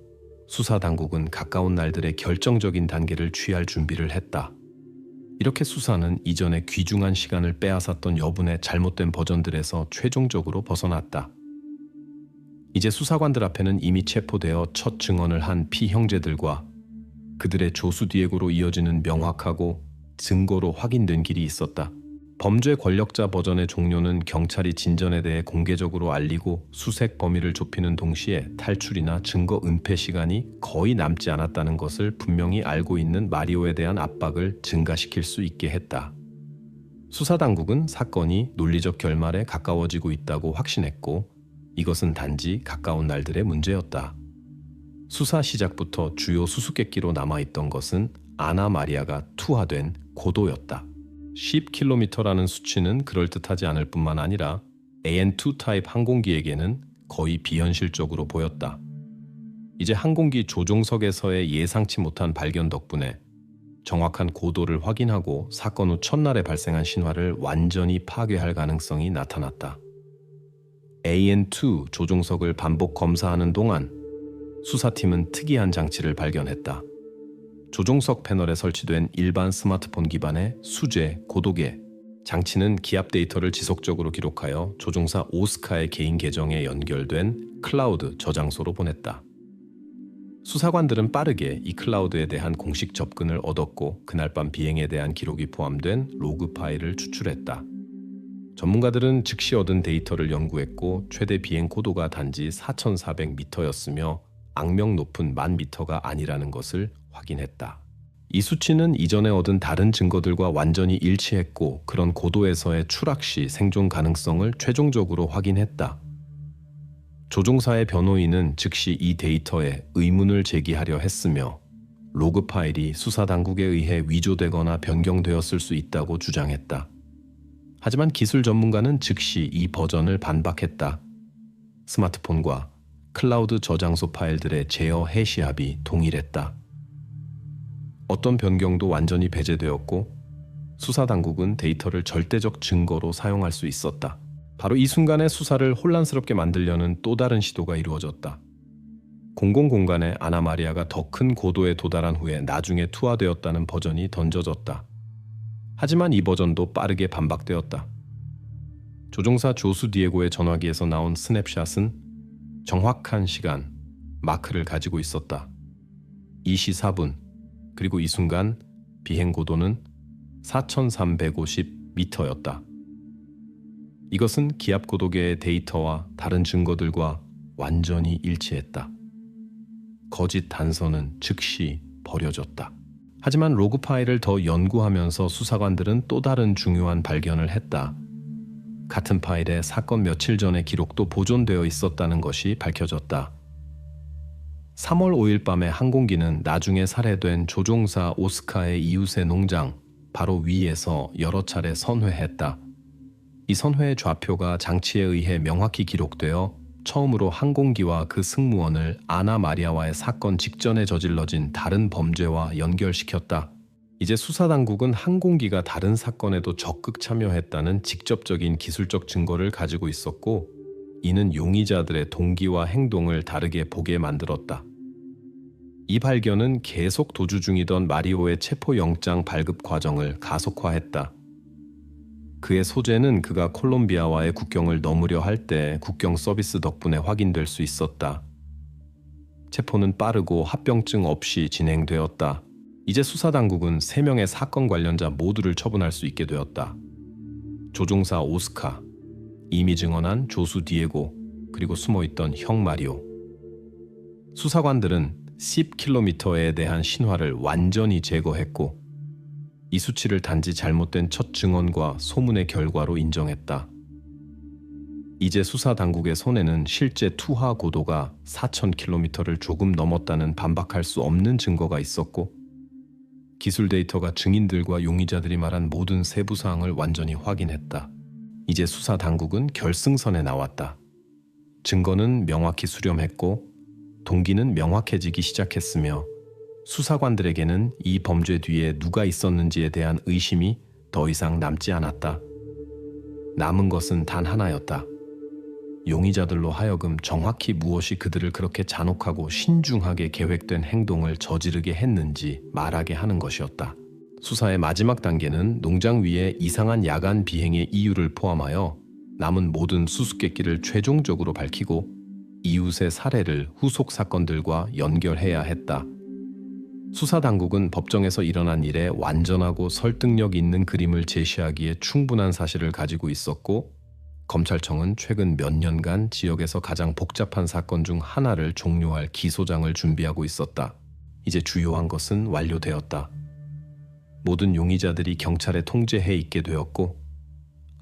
수사 당국은 가까운 날들의 결정적인 단계를 취할 준비를 했다. 이렇게 수사는 이전에 귀중한 시간을 빼앗았던 여분의 잘못된 버전들에서 최종적으로 벗어났다. 이제 수사관들 앞에는 이미 체포되어 첫 증언을 한 피형제들과 그들의 조수 디에고로 이어지는 명확하고 증거로 확인된 길이 있었다. 범죄 권력자 버전의 종료는 경찰이 진전에 대해 공개적으로 알리고 수색 범위를 좁히는 동시에 탈출이나 증거 은폐 시간이 거의 남지 않았다는 것을 분명히 알고 있는 마리오에 대한 압박을 증가시킬 수 있게 했다. 수사당국은 사건이 논리적 결말에 가까워지고 있다고 확신했고 이것은 단지 가까운 날들의 문제였다. 수사 시작부터 주요 수수께끼로 남아있던 것은 아나 마리아가 투하된 고도였다. 10km라는 수치는 그럴듯하지 않을 뿐만 아니라 AN2 타입 항공기에게는 거의 비현실적으로 보였다. 이제 항공기 조종석에서의 예상치 못한 발견 덕분에 정확한 고도를 확인하고 사건 후 첫날에 발생한 신화를 완전히 파괴할 가능성이 나타났다. AN2 조종석을 반복 검사하는 동안 수사팀은 특이한 장치를 발견했다. 조종석 패널에 설치된 일반 스마트폰 기반의 수제 고도계 장치는 기압 데이터를 지속적으로 기록하여 조종사 오스카의 개인 계정에 연결된 클라우드 저장소로 보냈다. 수사관들은 빠르게 이 클라우드에 대한 공식 접근을 얻었고 그날 밤 비행에 대한 기록이 포함된 로그 파일을 추출했다. 전문가들은 즉시 얻은 데이터를 연구했고 최대 비행 고도가 단지 4,400m였으며 악명 높은 10,000m가 아니라는 것을 확인했다. 이 수치는 이전에 얻은 다른 증거들과 완전히 일치했고 그런 고도에서의 추락 시 생존 가능성을 최종적으로 확인했다. 조종사의 변호인은 즉시 이 데이터에 의문을 제기하려 했으며 로그 파일이 수사 당국에 의해 위조되거나 변경되었을 수 있다고 주장했다. 하지만 기술 전문가는 즉시 이 버전을 반박했다. 스마트폰과 클라우드 저장소 파일들의 제어 해시합이 동일했다. 어떤 변경도 완전히 배제되었고 수사 당국은 데이터를 절대적 증거로 사용할 수 있었다. 바로 이 순간에 수사를 혼란스럽게 만들려는 또 다른 시도가 이루어졌다. 공공공간에 아나 마리아가 더 큰 고도에 도달한 후에 나중에 투하되었다는 버전이 던져졌다. 하지만 이 버전도 빠르게 반박되었다. 조종사 조수 디에고의 전화기에서 나온 스냅샷은 정확한 시간, 마크를 가지고 있었다. 2시 4분, 그리고 이 순간 비행 고도는 4,350m였다. 이것은 기압 고도계의 데이터와 다른 증거들과 완전히 일치했다. 거짓 단서는 즉시 버려졌다. 하지만 로그 파일을 더 연구하면서 수사관들은 또 다른 중요한 발견을 했다. 같은 파일에 사건 며칠 전의 기록도 보존되어 있었다는 것이 밝혀졌다. 3월 5일 밤에 항공기는 나중에 살해된 조종사 오스카의 이웃의 농장 바로 위에서 여러 차례 선회했다. 이 선회의 좌표가 장치에 의해 명확히 기록되어 처음으로 항공기와 그 승무원을 아나 마리아와의 사건 직전에 저질러진 다른 범죄와 연결시켰다. 이제 수사당국은 항공기가 다른 사건에도 적극 참여했다는 직접적인 기술적 증거를 가지고 있었고, 이는 용의자들의 동기와 행동을 다르게 보게 만들었다. 이 발견은 계속 도주 중이던 마리오의 체포영장 발급 과정을 가속화했다. 그의 소재는 그가 콜롬비아와의 국경을 넘으려 할 때 국경 서비스 덕분에 확인될 수 있었다. 체포는 빠르고 합병증 없이 진행되었다. 이제 수사당국은 3명의 사건 관련자 모두를 처분할 수 있게 되었다. 조종사 오스카, 이미 증언한 조수 디에고, 그리고 숨어있던 형 마리오. 수사관들은 10km에 대한 신화를 완전히 제거했고, 이 수치를 단지 잘못된 첫 증언과 소문의 결과로 인정했다. 이제 수사당국의 손에는 실제 투하 고도가 4,000km를 조금 넘었다는 반박할 수 없는 증거가 있었고, 기술 데이터가 증인들과 용의자들이 말한 모든 세부 사항을 완전히 확인했다. 이제 수사당국은 결승선에 나왔다. 증거는 명확히 수렴했고 동기는 명확해지기 시작했으며, 수사관들에게는 이 범죄 뒤에 누가 있었는지에 대한 의심이 더 이상 남지 않았다. 남은 것은 단 하나였다. 용의자들로 하여금 정확히 무엇이 그들을 그렇게 잔혹하고 신중하게 계획된 행동을 저지르게 했는지 말하게 하는 것이었다. 수사의 마지막 단계는 농장 위에 이상한 야간 비행의 이유를 포함하여 남은 모든 수수께끼를 최종적으로 밝히고 이웃의 살해를 후속 사건들과 연결해야 했다. 수사당국은 법정에서 일어난 일에 완전하고 설득력 있는 그림을 제시하기에 충분한 사실을 가지고 있었고, 검찰청은 최근 몇 년간 지역에서 가장 복잡한 사건 중 하나를 종료할 기소장을 준비하고 있었다. 이제 주요한 것은 완료되었다. 모든 용의자들이 경찰에 통제해 있게 되었고,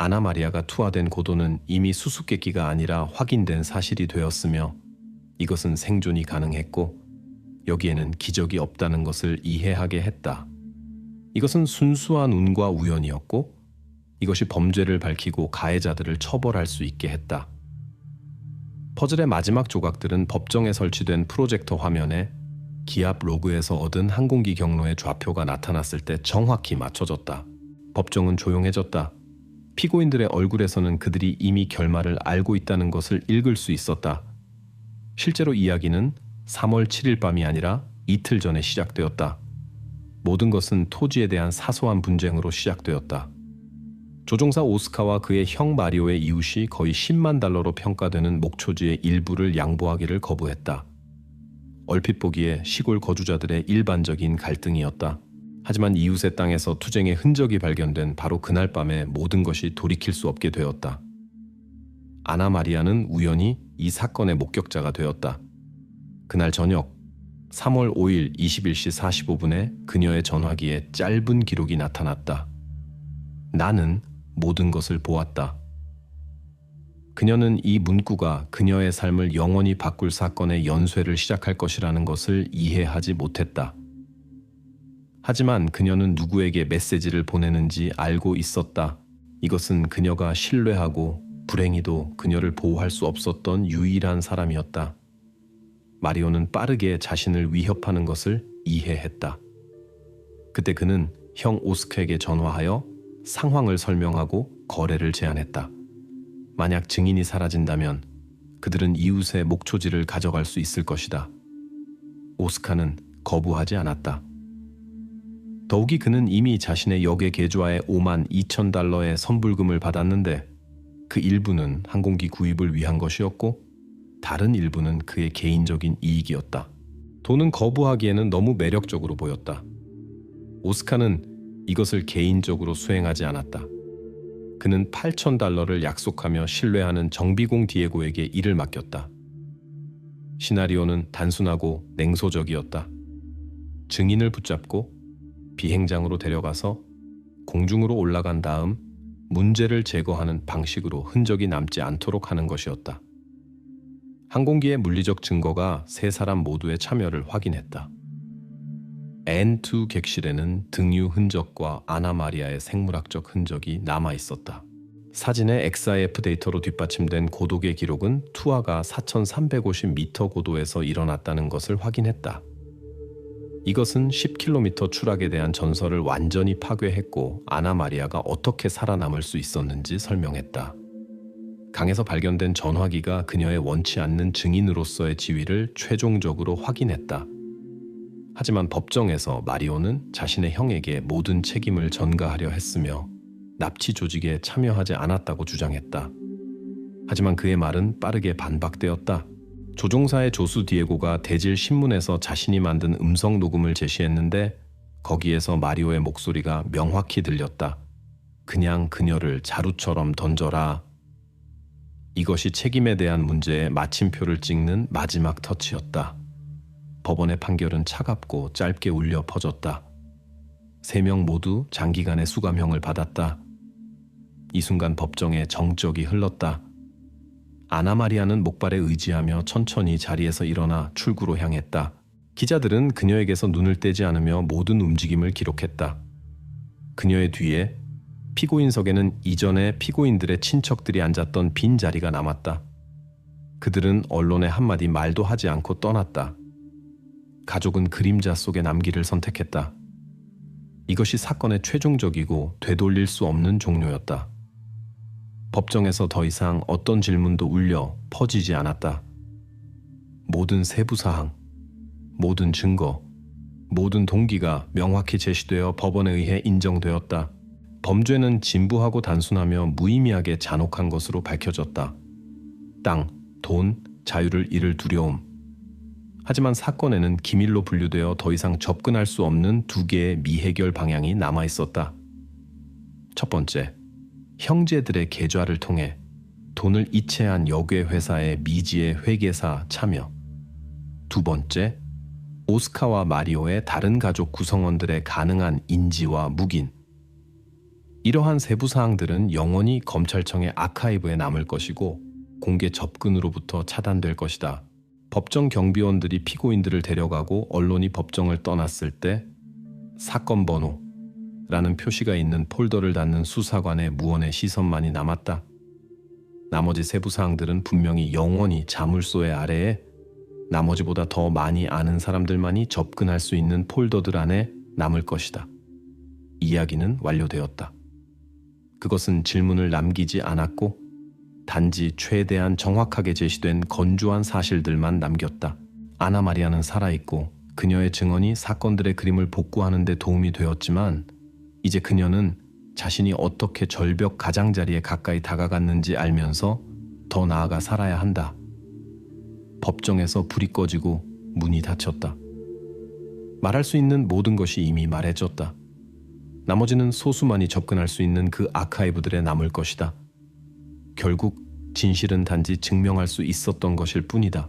아나 마리아가 투하된 고도는 이미 수수께끼가 아니라 확인된 사실이 되었으며, 이것은 생존이 가능했고 여기에는 기적이 없다는 것을 이해하게 했다. 이것은 순수한 운과 우연이었고, 이것이 범죄를 밝히고 가해자들을 처벌할 수 있게 했다. 퍼즐의 마지막 조각들은 법정에 설치된 프로젝터 화면에 기압 로그에서 얻은 항공기 경로의 좌표가 나타났을 때 정확히 맞춰졌다. 법정은 조용해졌다. 피고인들의 얼굴에서는 그들이 이미 결말을 알고 있다는 것을 읽을 수 있었다. 실제로 이야기는 3월 7일 밤이 아니라 이틀 전에 시작되었다. 모든 것은 토지에 대한 사소한 분쟁으로 시작되었다. 조종사 오스카와 그의 형 마리오의 이웃이 거의 10만 달러로 평가되는 목초지의 일부를 양보하기를 거부했다. 얼핏 보기에 시골 거주자들의 일반적인 갈등이었다. 하지만 이웃의 땅에서 투쟁의 흔적이 발견된 바로 그날 밤에 모든 것이 돌이킬 수 없게 되었다. 아나 마리아는 우연히 이 사건의 목격자가 되었다. 그날 저녁 3월 5일 21시 45분에 그녀의 전화기에 짧은 기록이 나타났다. 나는 모든 것을 보았다. 그녀는 이 문구가 그녀의 삶을 영원히 바꿀 사건의 연쇄를 시작할 것이라는 것을 이해하지 못했다. 하지만 그녀는 누구에게 메시지를 보내는지 알고 있었다. 이것은 그녀가 신뢰하고 불행히도 그녀를 보호할 수 없었던 유일한 사람이었다. 마리오는 빠르게 자신을 위협하는 것을 이해했다. 그때 그는 형 오스카에게 전화하여 상황을 설명하고 거래를 제안했다. 만약 증인이 사라진다면 그들은 이웃의 목초지를 가져갈 수 있을 것이다. 오스카는 거부하지 않았다. 더욱이 그는 이미 자신의 역의 계좌에 5만 2천 달러의 선불금을 받았는데, 그 일부는 항공기 구입을 위한 것이었고 다른 일부는 그의 개인적인 이익이었다. 돈은 거부하기에는 너무 매력적으로 보였다. 오스카는 이것을 개인적으로 수행하지 않았다. 그는 8,000달러를 약속하며 신뢰하는 정비공 디에고에게 일을 맡겼다. 시나리오는 단순하고 냉소적이었다. 증인을 붙잡고 비행장으로 데려가서 공중으로 올라간 다음 문제를 제거하는 방식으로 흔적이 남지 않도록 하는 것이었다. 항공기의 물리적 증거가 세 사람 모두의 참여를 확인했다. N2 객실에는 등유 흔적과 아나 마리아의 생물학적 흔적이 남아 있었다. 사진의 XIF 데이터로 뒷받침된 고독의 기록은 투하가 4,350m 고도에서 일어났다는 것을 확인했다. 이것은 10km 추락에 대한 전설을 완전히 파괴했고 아나 마리아가 어떻게 살아남을 수 있었는지 설명했다. 강에서 발견된 전화기가 그녀의 원치 않는 증인으로서의 지위를 최종적으로 확인했다. 하지만 법정에서 마리오는 자신의 형에게 모든 책임을 전가하려 했으며 납치 조직에 참여하지 않았다고 주장했다. 하지만 그의 말은 빠르게 반박되었다. 조종사의 조수 디에고가 대질 신문에서 자신이 만든 음성 녹음을 제시했는데 거기에서 마리오의 목소리가 명확히 들렸다. 그냥 그녀를 자루처럼 던져라. 이것이 책임에 대한 문제에 마침표를 찍는 마지막 터치였다. 법원의 판결은 차갑고 짧게 울려 퍼졌다. 3명 모두 장기간의 수감형을 받았다. 이 순간 법정에 정적이 흘렀다. 아나 마리아는 목발에 의지하며 천천히 자리에서 일어나 출구로 향했다. 기자들은 그녀에게서 눈을 떼지 않으며 모든 움직임을 기록했다. 그녀의 뒤에 피고인석에는 이전에 피고인들의 친척들이 앉았던 빈 자리가 남았다. 그들은 언론에 한마디 말도 하지 않고 떠났다. 가족은 그림자 속에 남기를 선택했다. 이것이 사건의 최종적이고 되돌릴 수 없는 종료였다. 법정에서 더 이상 어떤 질문도 울려 퍼지지 않았다. 모든 세부사항, 모든 증거, 모든 동기가 명확히 제시되어 법원에 의해 인정되었다. 범죄는 진부하고 단순하며 무의미하게 잔혹한 것으로 밝혀졌다. 땅, 돈, 자유를 잃을 두려움. 하지만 사건에는 기밀로 분류되어 더 이상 접근할 수 없는 2개의 미해결 방향이 남아 있었다. 첫 번째, 형제들의 계좌를 통해 돈을 이체한 역외 회사의 미지의 회계사 참여. 두 번째, 오스카와 마리오의 다른 가족 구성원들의 가능한 인지와 묵인. 이러한 세부 사항들은 영원히 검찰청의 아카이브에 남을 것이고 공개 접근으로부터 차단될 것이다. 법정 경비원들이 피고인들을 데려가고 언론이 법정을 떠났을 때 사건 번호라는 표시가 있는 폴더를 닫는 수사관의 무언의 시선만이 남았다. 나머지 세부 사항들은 분명히 영원히 자물쇠 아래에 나머지보다 더 많이 아는 사람들만이 접근할 수 있는 폴더들 안에 남을 것이다. 이야기는 완료되었다. 그것은 질문을 남기지 않았고 단지 최대한 정확하게 제시된 건조한 사실들만 남겼다. 아나 마리아는 살아있고 그녀의 증언이 사건들의 그림을 복구하는 데 도움이 되었지만 이제 그녀는 자신이 어떻게 절벽 가장자리에 가까이 다가갔는지 알면서 더 나아가 살아야 한다. 법정에서 불이 꺼지고 문이 닫혔다. 말할 수 있는 모든 것이 이미 말해졌다. 나머지는 소수만이 접근할 수 있는 그 아카이브들에 남을 것이다. 결국 진실은 단지 증명할 수 있었던 것일 뿐이다.